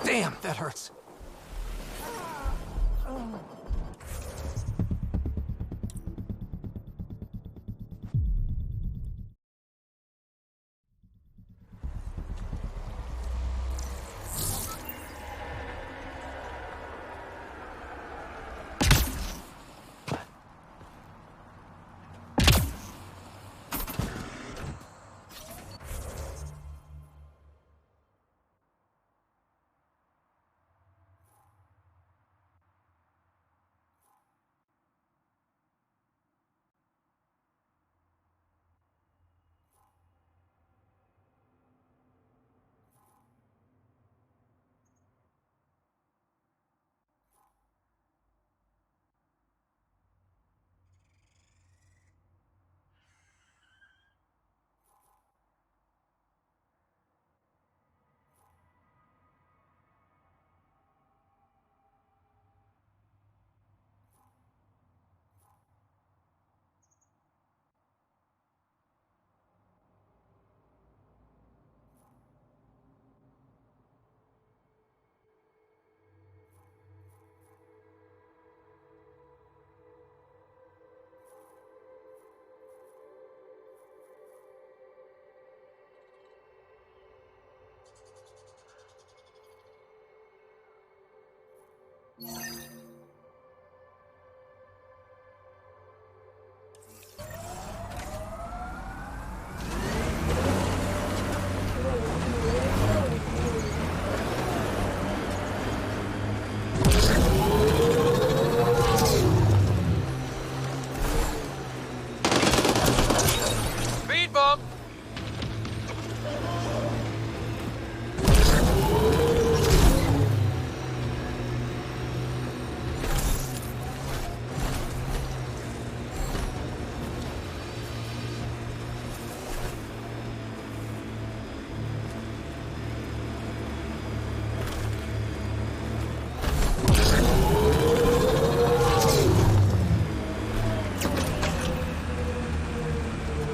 Damn, that hurts.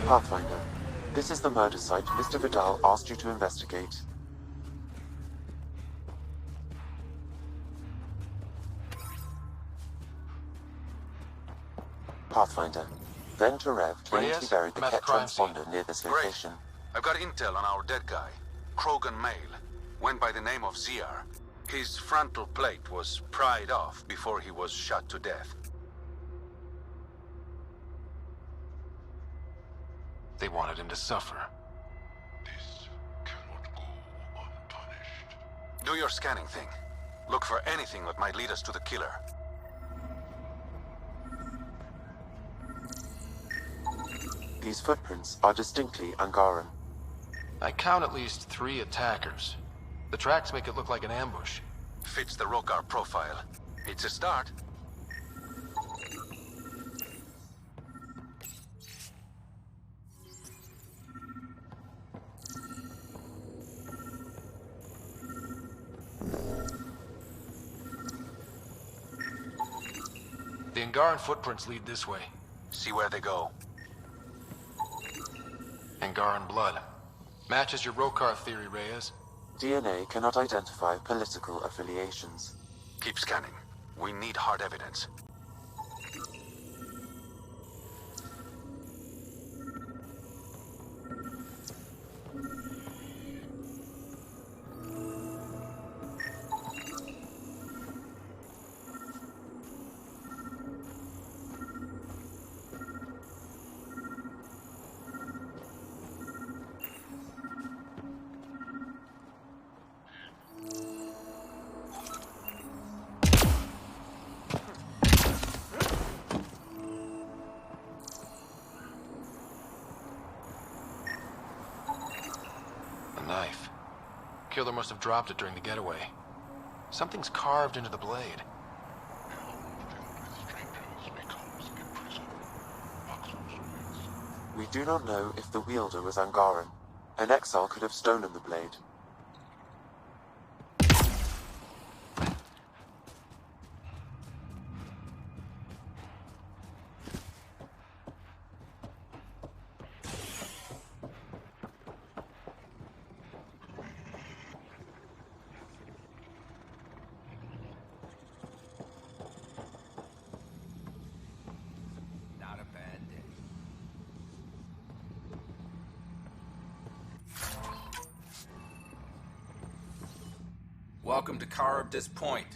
Pathfinder, this is the murder site Mr. Vidal asked you to investigate. Pathfinder, Venturev claimed Reyes, he buried the I'm at the Ket crime scene. transponder near this Great. location. I've got intel on our dead guy, Krogan male. Went by the name of ZR. His frontal plate was pried off before he was shot to death. They wanted him to suffer. This cannot go unpunished. Do your scanning thing. Look for anything that might lead us to the killer. These footprints are distinctly Angaran. I count at least 3 attackers. The tracks make it look like an ambush. Fits the Rokar profile. It's a start. The Angaran footprints lead this way. See where they go. Angaran blood. Matches your Rokar theory, Reyes. DNA cannot identify political affiliations. Keep scanning. We need hard evidence. A knife. Killer must have dropped it during the getaway. Something's carved into the blade. We do not know if the wielder was Angaran. An exile could have stolen the blade. Not a bad day. Welcome to Charybdis Point.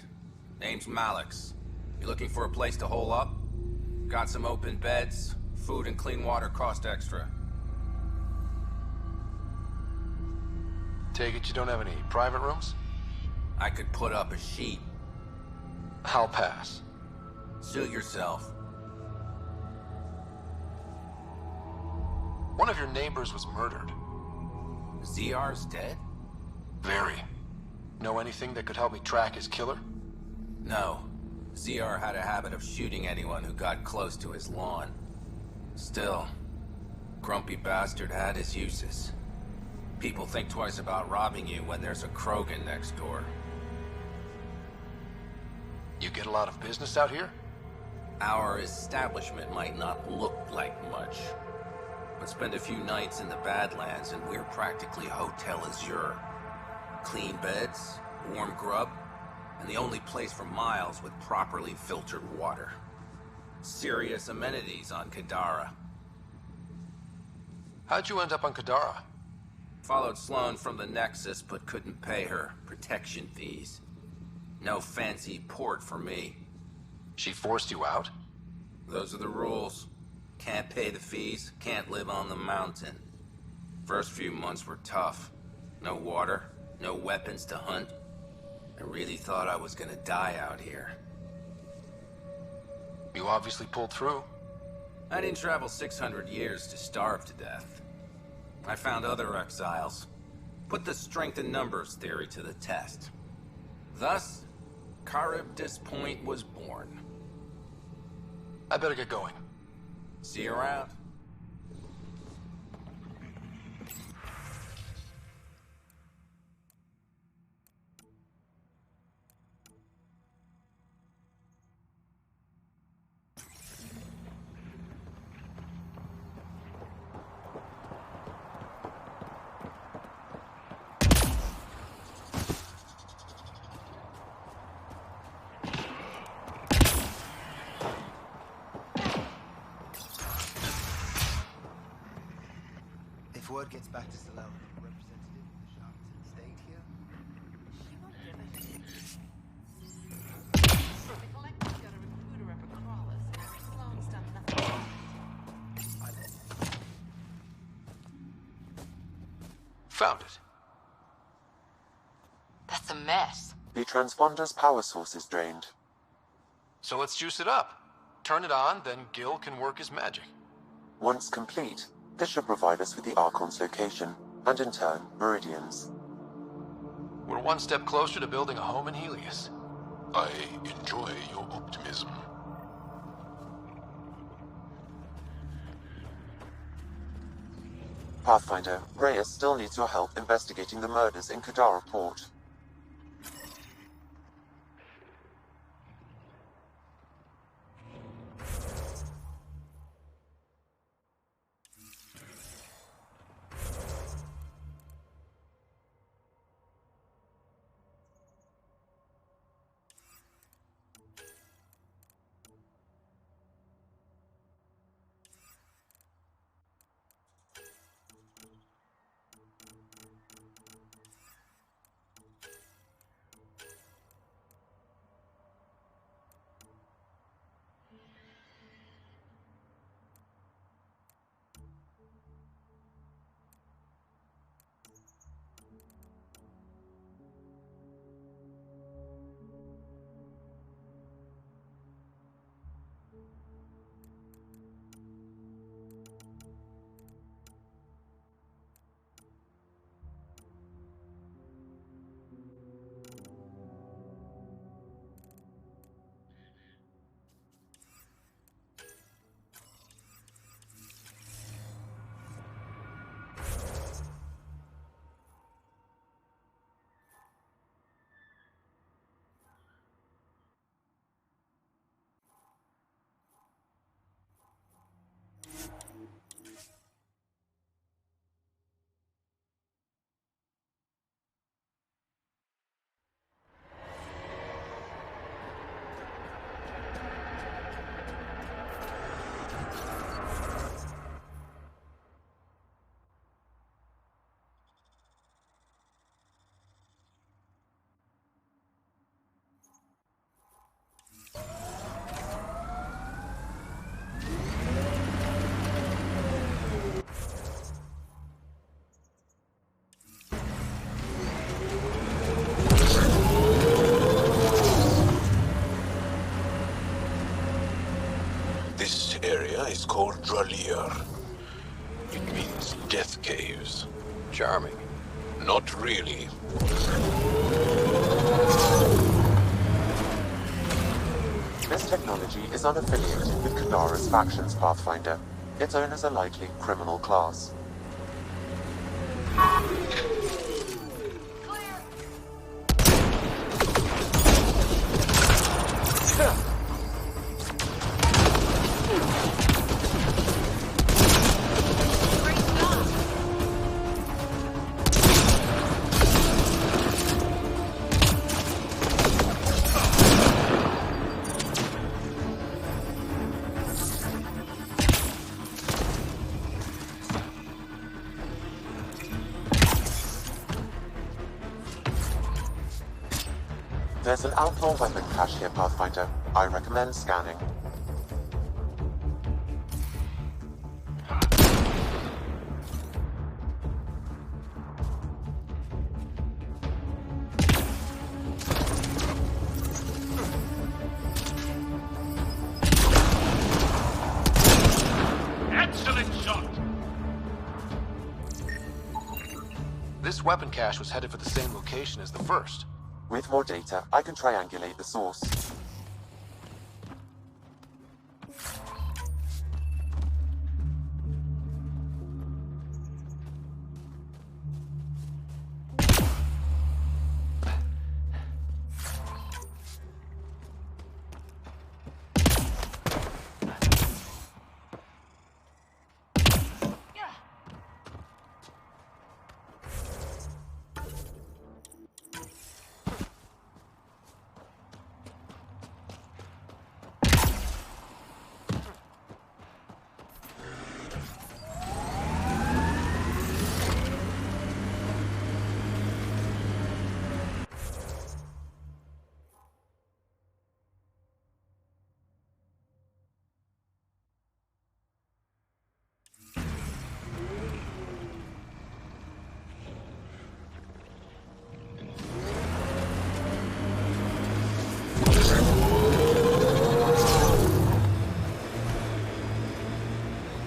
Name's Malix. You looking for a place to hole up? Got some open beds. Food and clean water cost extra. Take it you don't have any private rooms? I could put up a sheet. I'll pass. Suit yourself. One of your neighbors was murdered. ZR's dead? Very. Know anything that could help me track his killer? No. ZR had a habit of shooting anyone who got close to his lawn. Still, grumpy bastard had his uses. People think twice about robbing you when there's a Krogan next door. You get a lot of business out here? Our establishment might not look like much, but spend a few nights in the Badlands and we're practically Hotel Azure. Clean beds, warm grub, and the only place for miles with properly filtered water. Serious amenities on Kadara. How'd you end up on Kadara? Followed Sloan from the Nexus, but couldn't pay her protection fees. No fancy port for me. She forced you out? Those are the rules. Can't pay the fees, can't live on the mountain. First few months were tough. No water, no weapons to hunt. I really thought I was gonna die out here. You obviously pulled through. I didn't travel 600 years to starve to death. I found other exiles. Put the strength in numbers theory to the test. Thus, Charybdis Point was born. I better get going. See you around. If word gets back to Salao that a representative of the Sharpton stayed here, she won't give a hit. The Collective's got a recruiter up across, and Sloane's done nothing. Found it. That's a mess. The transponder's power source is drained. So let's juice it up. Turn it on, then Gil can work his magic. Once complete, this should provide us with the Archon's location, and in turn, Meridian's. We're one step closer to building a home in Helios. I enjoy your optimism. Pathfinder, Reyes still needs your help investigating the murders in Kadara Port. This area is called Dralir. It means death caves. Charming. Not really. This technology is unaffiliated with Kadara's factions, Pathfinder. Its owners are likely criminal class. There's an outlaw weapon cache here, Pathfinder. I recommend scanning. Excellent shot! This weapon cache was headed for the same location as the first. With more data, I can triangulate the source.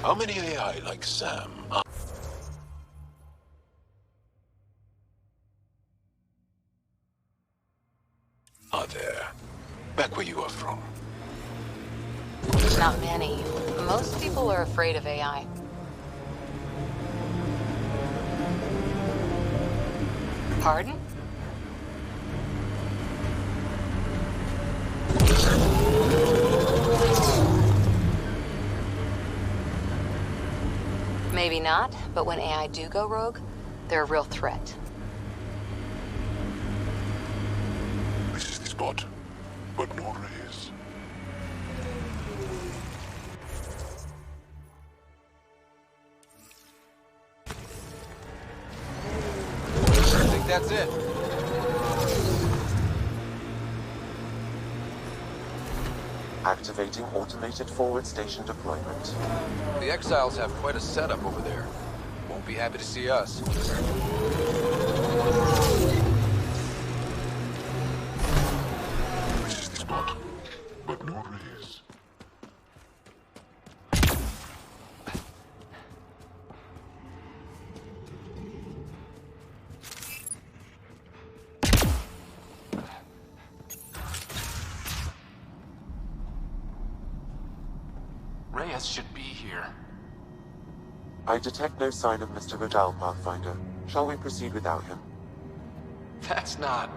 How many AI like Sam are there? Back where you are from. Not many. Most people are afraid of AI. Pardon? Maybe not, but when AI do go rogue, they're a real threat. This is the spot, but Nora is. I think that's it. Activating automated forward station deployment. The Exiles have quite a setup over there. Won't be happy to see us. This is the spot, but Nora is. Reyes should be here. I detect no sign of Mr. Rodal, Pathfinder. Shall we proceed without him? That's not...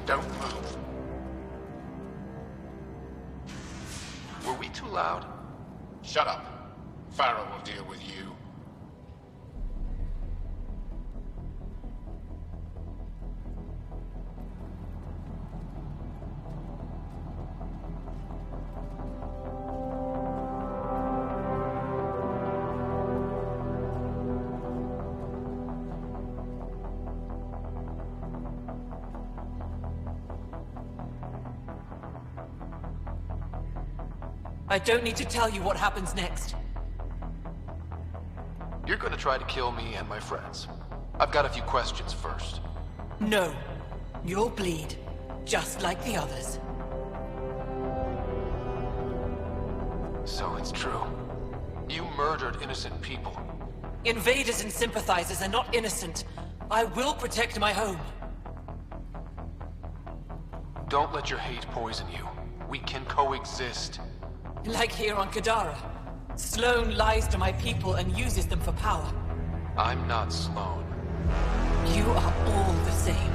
Don't move. Were we too loud? Shut up. Farrell will deal with you. I don't need to tell you what happens next. You're gonna try to kill me and my friends. I've got a few questions first. No. You'll bleed, just like the others. So it's true. You murdered innocent people. Invaders and sympathizers are not innocent. I will protect my home. Don't let your hate poison you. We can coexist. Like here on Kadara. Sloane lies to my people and uses them for power. I'm not Sloane. You are all the same.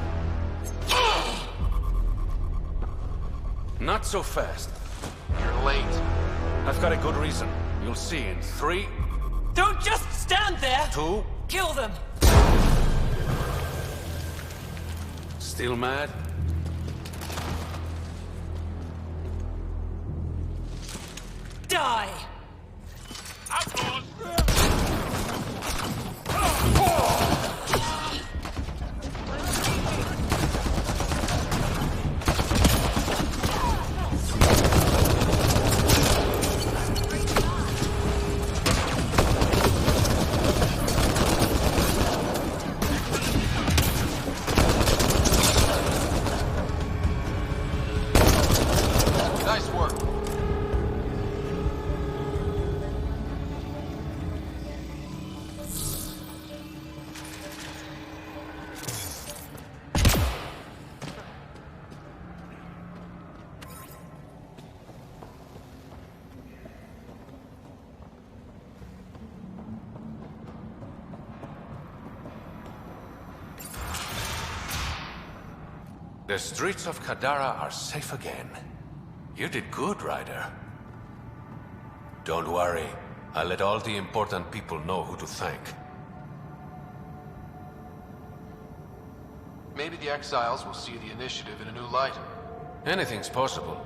Not so fast. You're late. I've got a good reason. You'll see in 3... Don't just stand there! 2... Kill them! Still mad? Die! Nice work. The streets of Kadara are safe again. You did good, Ryder. Don't worry. I'll let all the important people know who to thank. Maybe the Exiles will see the initiative in a new light. Anything's possible.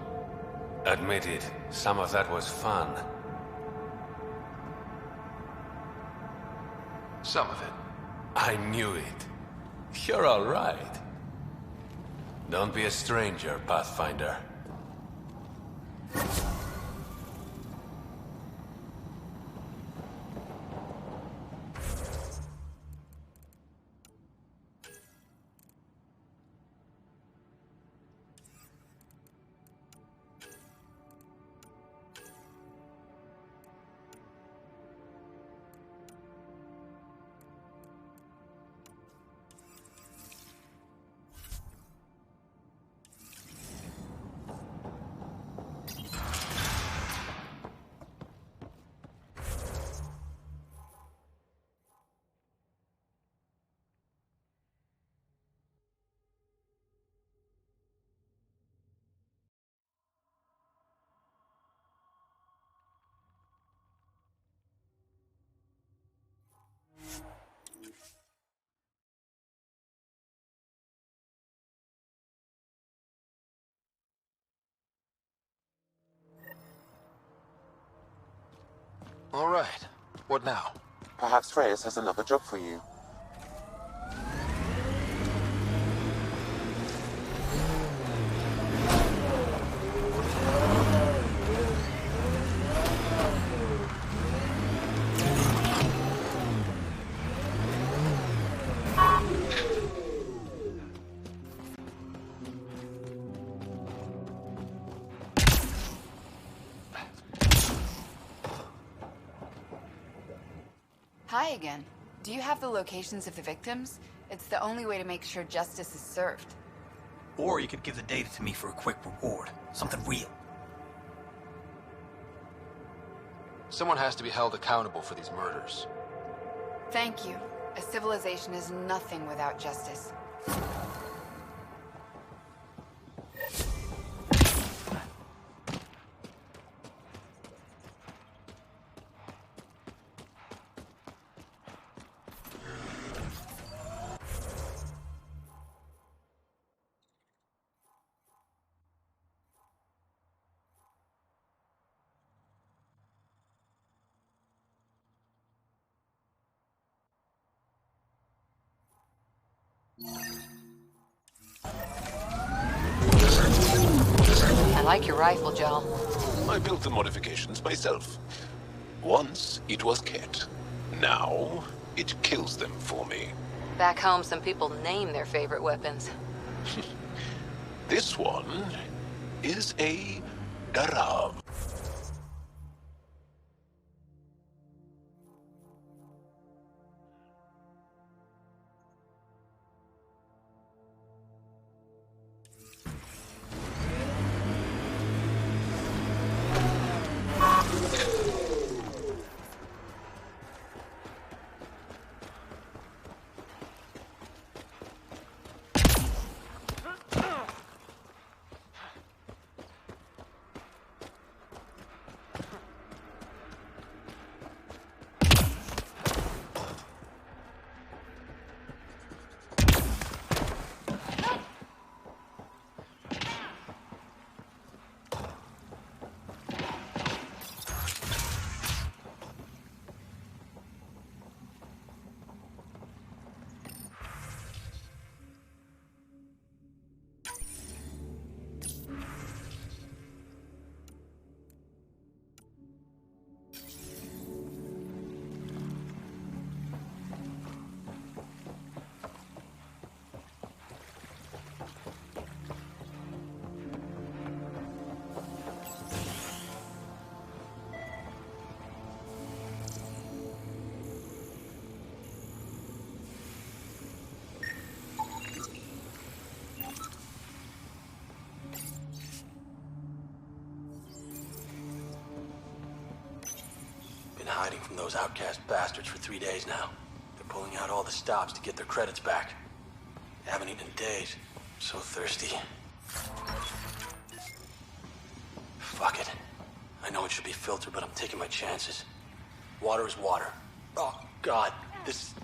Admit it, some of that was fun. Some of it. I knew it. You're all right. Don't be a stranger, Pathfinder. All right. What now? Perhaps Reyes has another job for you. Hi again. Do you have the locations of the victims? It's the only way to make sure justice is served. Or you could give the data to me for a quick reward. Something real. Someone has to be held accountable for these murders. Thank you. A civilization is nothing without justice. I like your rifle, Joel. I built the modifications myself. Once it was Ket. Now it kills them for me. Back home, some people name their favorite weapons. This one is a Darav. Been hiding from those outcast bastards for 3 days now. They're pulling out all the stops to get their credits back. Haven't eaten in days. So thirsty. Fuck it. I know it should be filtered, but I'm taking my chances. Water is water. Oh, God. This...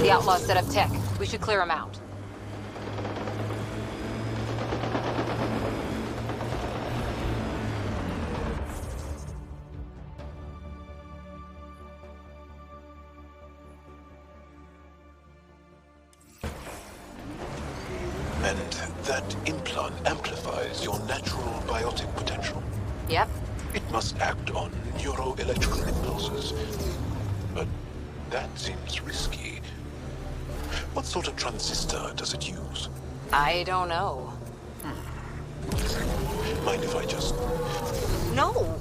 The outlaws set up tech. We should clear them out. And that implant amplifies your natural biotic potential. Yep. It must act on neuroelectrical impulses. But that seems risky. What sort of transistor does it use? I don't know. Mind if I just... No!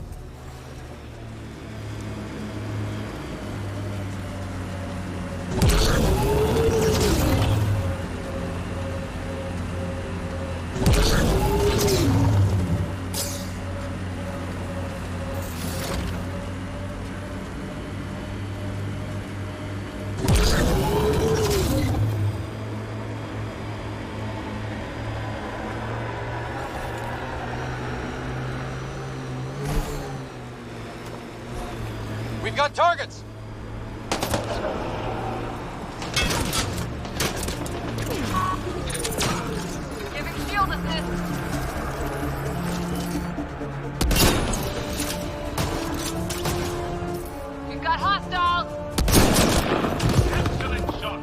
We've got targets! Giving shield assist. We've got hostiles. Excellent shot!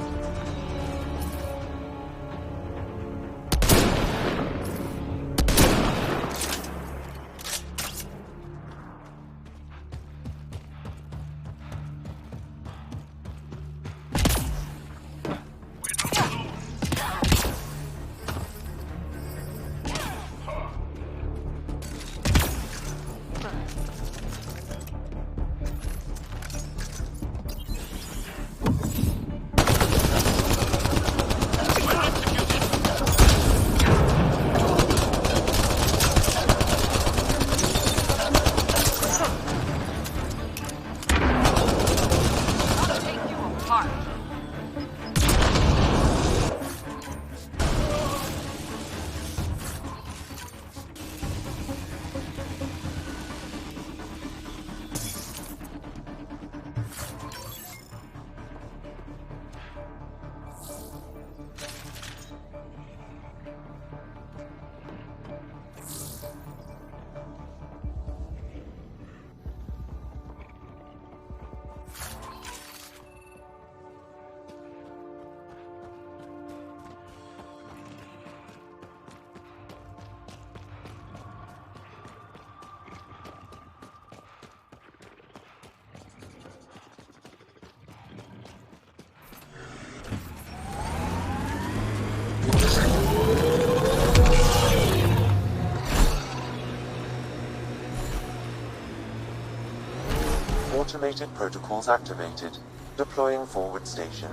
Automated protocols activated. Deploying forward station.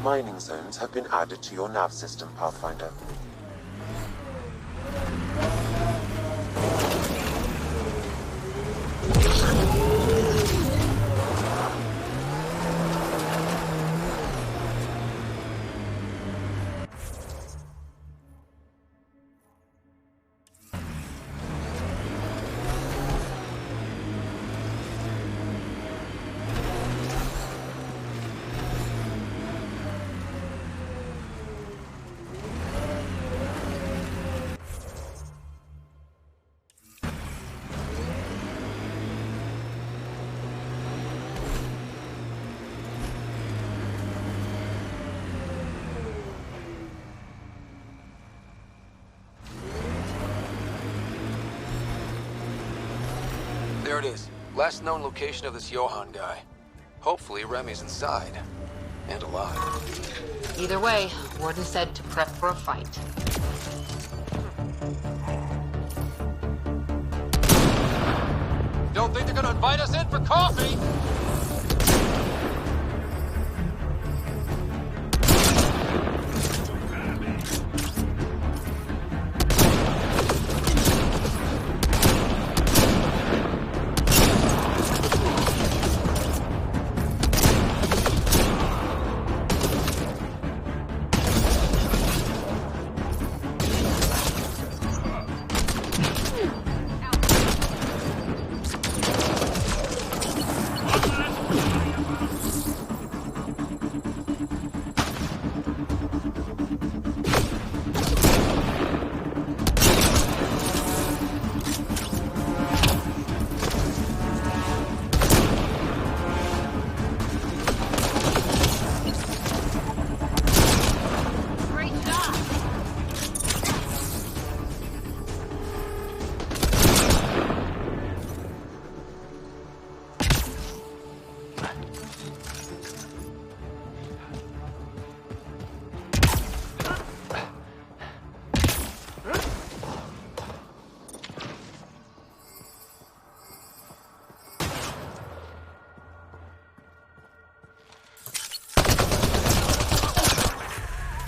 Mining zones have been added to your nav system, Pathfinder. There it is. Last known location of this Johann guy. Hopefully Remy's inside. And alive. Either way, Warden said to prep for a fight. Don't think they're gonna invite us in for coffee?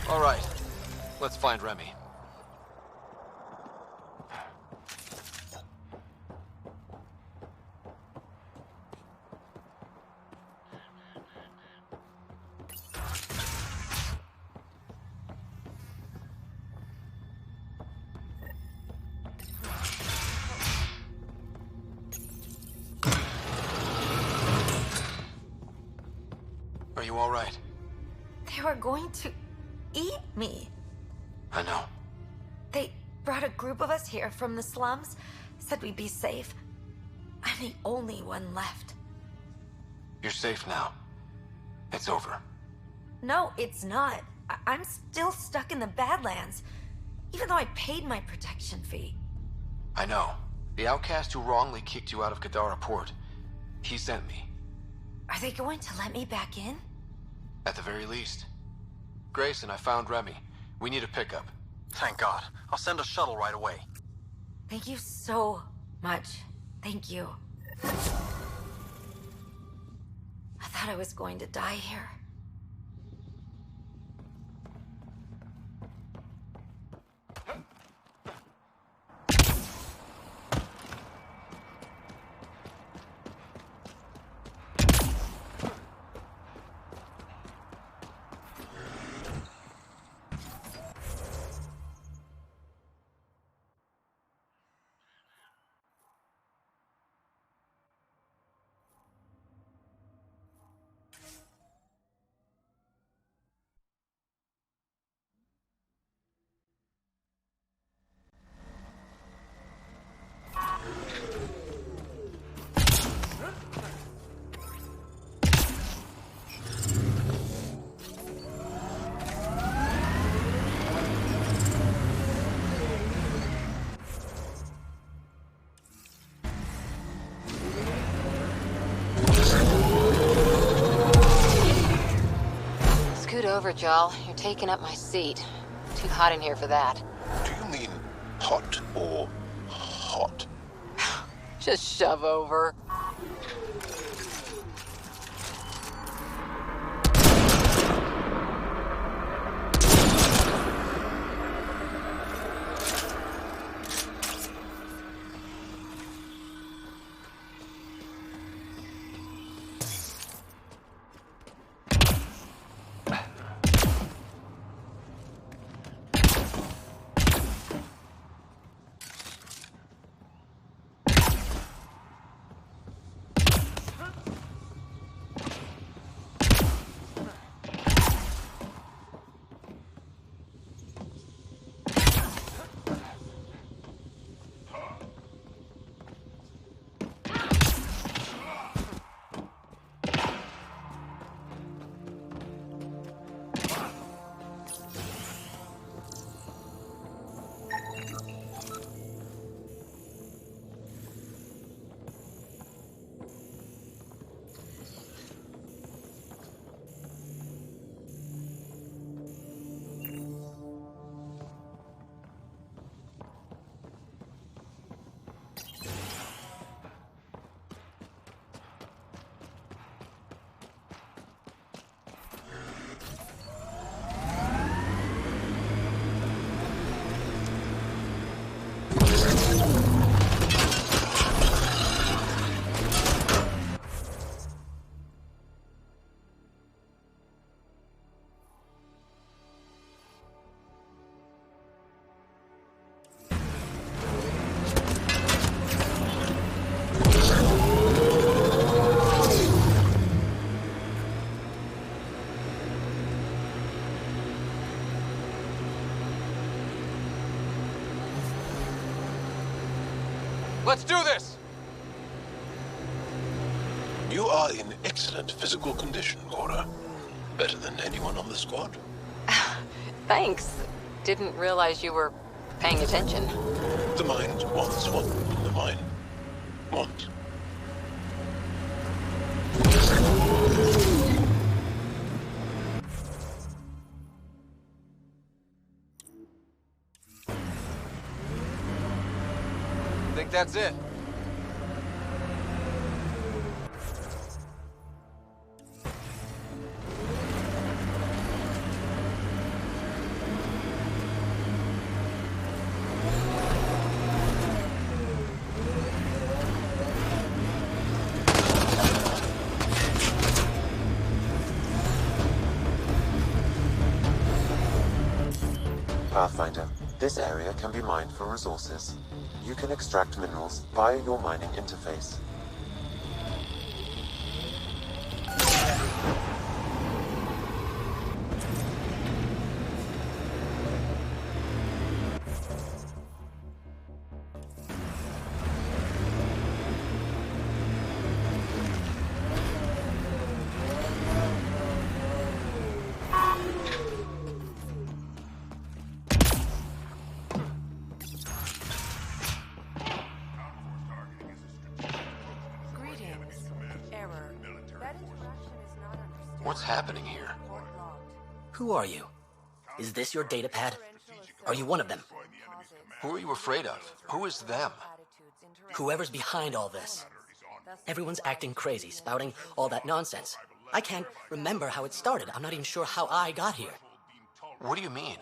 All right, let's find Remy. you all right? They were going to eat me. I know. They brought a group of us here from the slums, said we'd be safe. I'm the only one left. You're safe now. It's over. No, it's not. I'm still stuck in the Badlands, even though I paid my protection fee. I know. The outcast who wrongly kicked you out of Kadara Port. He sent me. Are they going to let me back in? At the very least. Grayson, I found Remy. We need a pickup. Thank God. I'll send a shuttle right away. Thank you so much. Thank you. I thought I was going to die here. Over, Jal. You're taking up my seat. Too hot in here for that. Do you mean hot or hot? Just shove over. Let's do this! You are in excellent physical condition, Cora. Better than anyone on the squad. Thanks. Didn't realize you were paying attention. The mind wants what the mind wants. Think that's it. Pathfinder, this area can be mined for resources. You can extract minerals via your mining interface. What's happening here? Who are you? Is this your datapad? Are you one of them? Who are you afraid of? Who is them? Whoever's behind all this. Everyone's acting crazy, spouting all that nonsense. I can't remember how it started. I'm not even sure how I got here. What do you mean?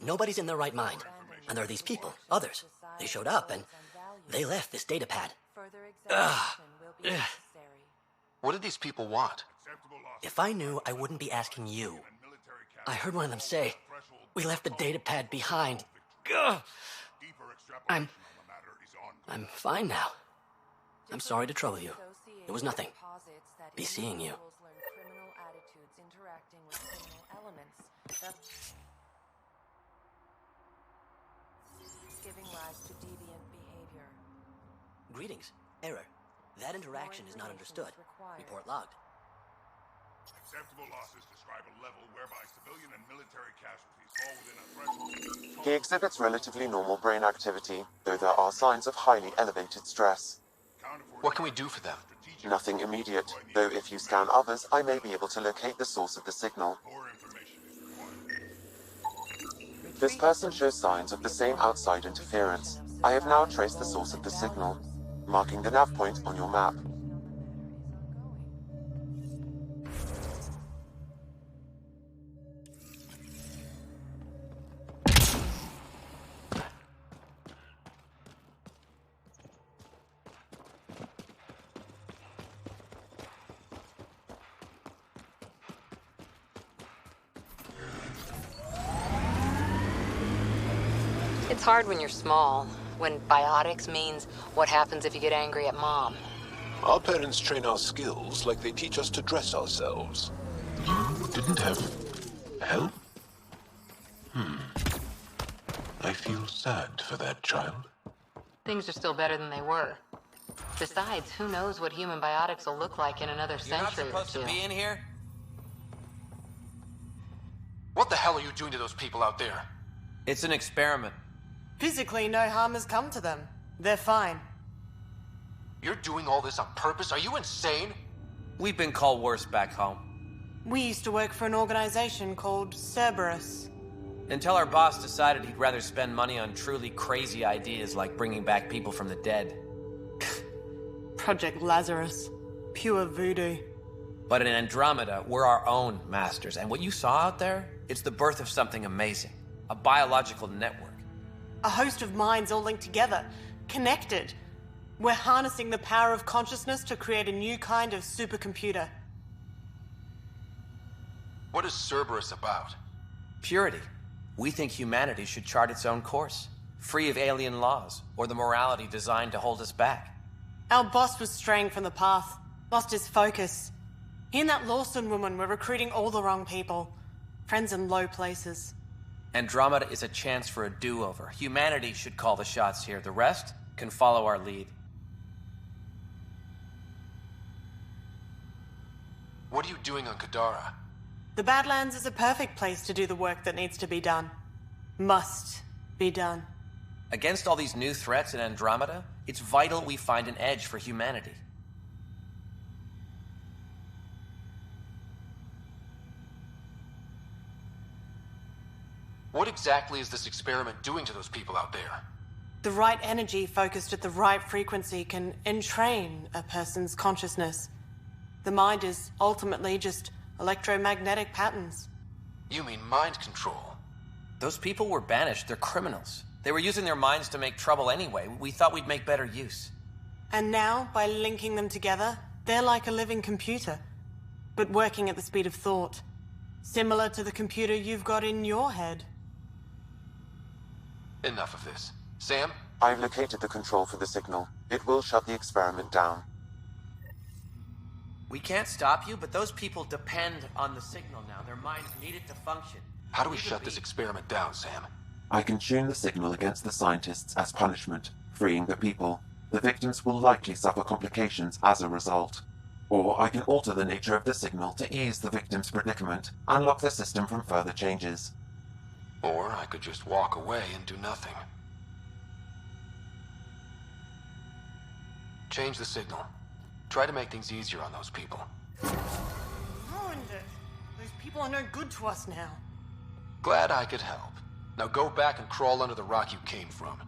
Nobody's in their right mind. And there are these people, others. They showed up and they left this datapad. What did these people want? If I knew, I wouldn't be asking you. I heard one of them say, we left the datapad behind. I'm fine now. I'm sorry to trouble you. It was nothing. Be seeing you. Giving rise to deviant behavior. Greetings. Error. That interaction is not understood. Report logged. Acceptable losses describe a level whereby civilian and military casualties fall within a threshold. He exhibits relatively normal brain activity, though there are signs of highly elevated stress. What can we do for them? Nothing immediate, though if you scan others, I may be able to locate the source of the signal. This person shows signs of the same outside interference. I have now traced the source of the signal, marking the nav point on your map. It's hard when you're small, when biotics means what happens if you get angry at Mom. Our parents train our skills like they teach us to dress ourselves. You didn't have help? I feel sad for that child. Things are still better than they were. Besides, who knows what human biotics will look like in another century or two. You're not supposed to be in here? What the hell are you doing to those people out there? It's an experiment. Physically, no harm has come to them. They're fine. You're doing all this on purpose? Are you insane? We've been called worse back home. We used to work for an organization called Cerberus. Until our boss decided he'd rather spend money on truly crazy ideas like bringing back people from the dead. Project Lazarus. Pure voodoo. But in Andromeda, we're our own masters. And what you saw out there, it's the birth of something amazing. A biological network. A host of minds all linked together, connected. We're harnessing the power of consciousness to create a new kind of supercomputer. What is Cerberus about? Purity. We think humanity should chart its own course, free of alien laws or the morality designed to hold us back. Our boss was straying from the path, lost his focus. He and that Lawson woman were recruiting all the wrong people. Friends in low places. Andromeda is a chance for a do-over. Humanity should call the shots here. The rest can follow our lead. What are you doing on Kadara? The Badlands is a perfect place to do the work that needs to be done. Must be done. Against all these new threats in Andromeda, it's vital we find an edge for humanity. What exactly is this experiment doing to those people out there? The right energy focused at the right frequency can entrain a person's consciousness. The mind is ultimately just electromagnetic patterns. You mean mind control? Those people were banished. They're criminals. They were using their minds to make trouble anyway. We thought we'd make better use. And now, by linking them together, they're like a living computer, but working at the speed of thought. Similar to the computer you've got in your head. Enough of this. Sam? I've located the control for the signal. It will shut the experiment down. We can't stop you, but those people depend on the signal now. Their minds need it to function. How do we shut this experiment down, Sam? I can tune the signal against the scientists as punishment, freeing the people. The victims will likely suffer complications as a result. Or I can alter the nature of the signal to ease the victim's predicament, and lock the system from further changes. Or I could just walk away and do nothing. Change the signal. Try to make things easier on those people. ruined it. Those people are no good to us now. Glad I could help. Now go back and crawl under the rock you came from.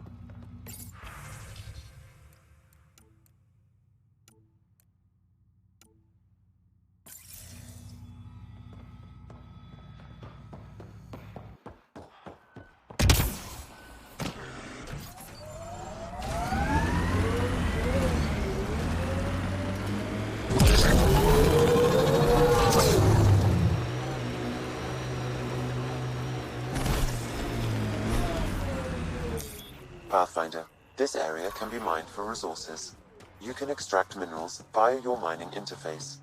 Pathfinder, this area can be mined for resources. You can extract minerals via your mining interface.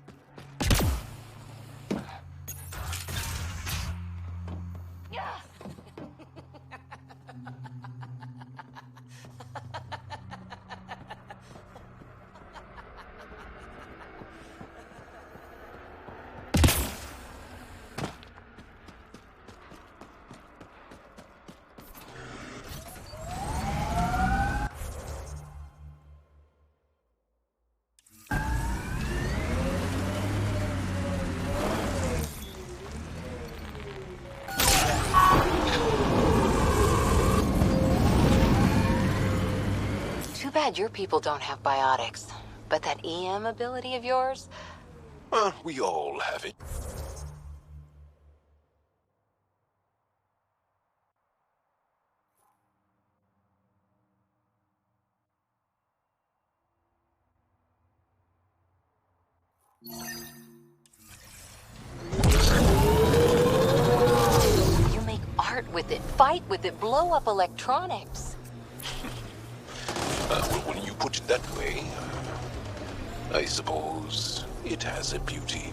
Too bad your people don't have biotics. But that EM ability of yours? Well, we all have it. You make art with it, fight with it, blow up electronics. Well, when you put it that way, I suppose it has a beauty.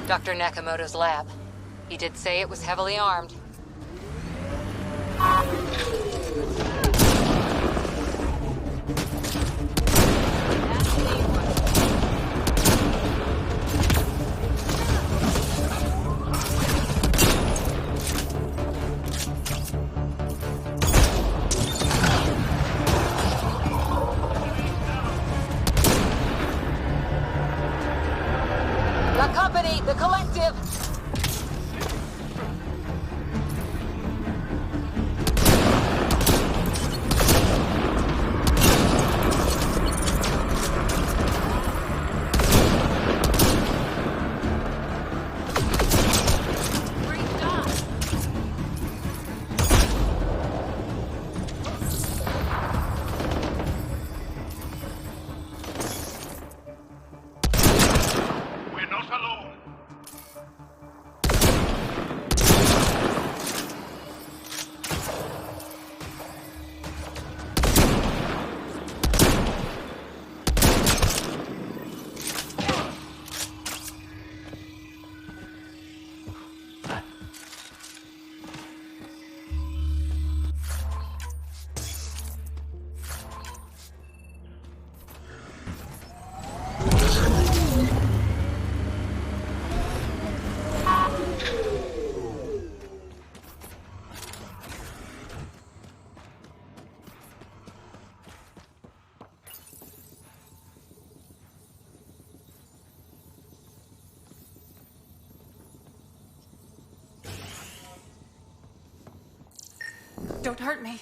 Dr. Nakamoto's lab. He did say it was heavily armed. The company, the collective! Don't hurt me.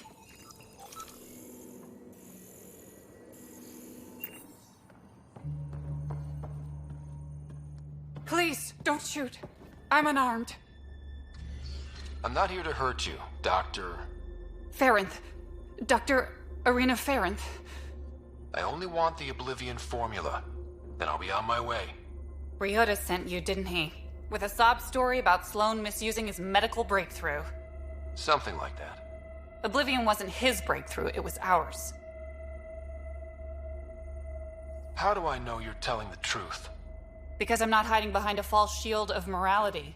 Please, don't shoot. I'm unarmed. I'm not here to hurt you, Dr. Ferenth. Dr. Arena Ferenth. I only want the Oblivion formula. Then I'll be on my way. Ryota sent you, didn't he? With a sob story about Sloan misusing his medical breakthrough. Something like that. Oblivion wasn't his breakthrough, it was ours. How do I know you're telling the truth? Because I'm not hiding behind a false shield of morality.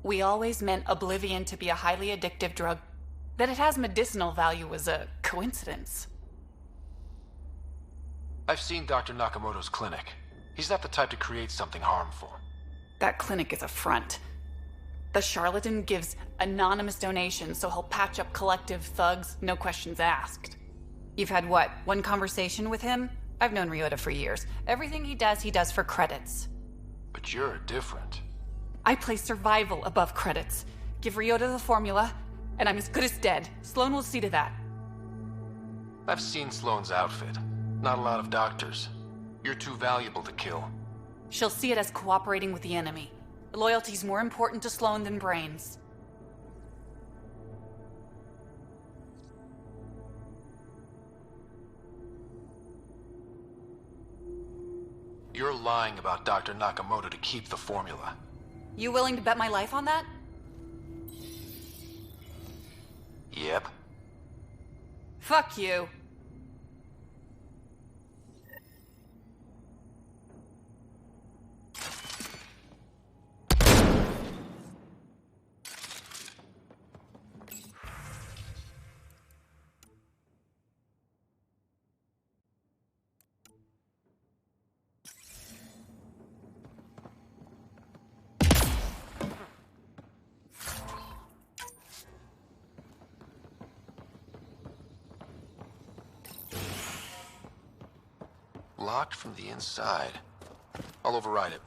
We always meant Oblivion to be a highly addictive drug. That it has medicinal value was a coincidence. I've seen Dr. Nakamoto's clinic. He's not the type to create something harmful. That clinic is a front. The charlatan gives anonymous donations so he'll patch up collective thugs, no questions asked. You've had what, one conversation with him? I've known Ryota for years. Everything he does for credits. But you're different. I place survival above credits. Give Ryota the formula, and I'm as good as dead. Sloan will see to that. I've seen Sloane's outfit. Not a lot of doctors. You're too valuable to kill. She'll see it as cooperating with the enemy. Loyalty's more important to Sloan than brains. You're lying about Dr. Nakamoto to keep the formula. You willing to bet my life on that? Yep. Fuck you. Locked from the inside. I'll override it.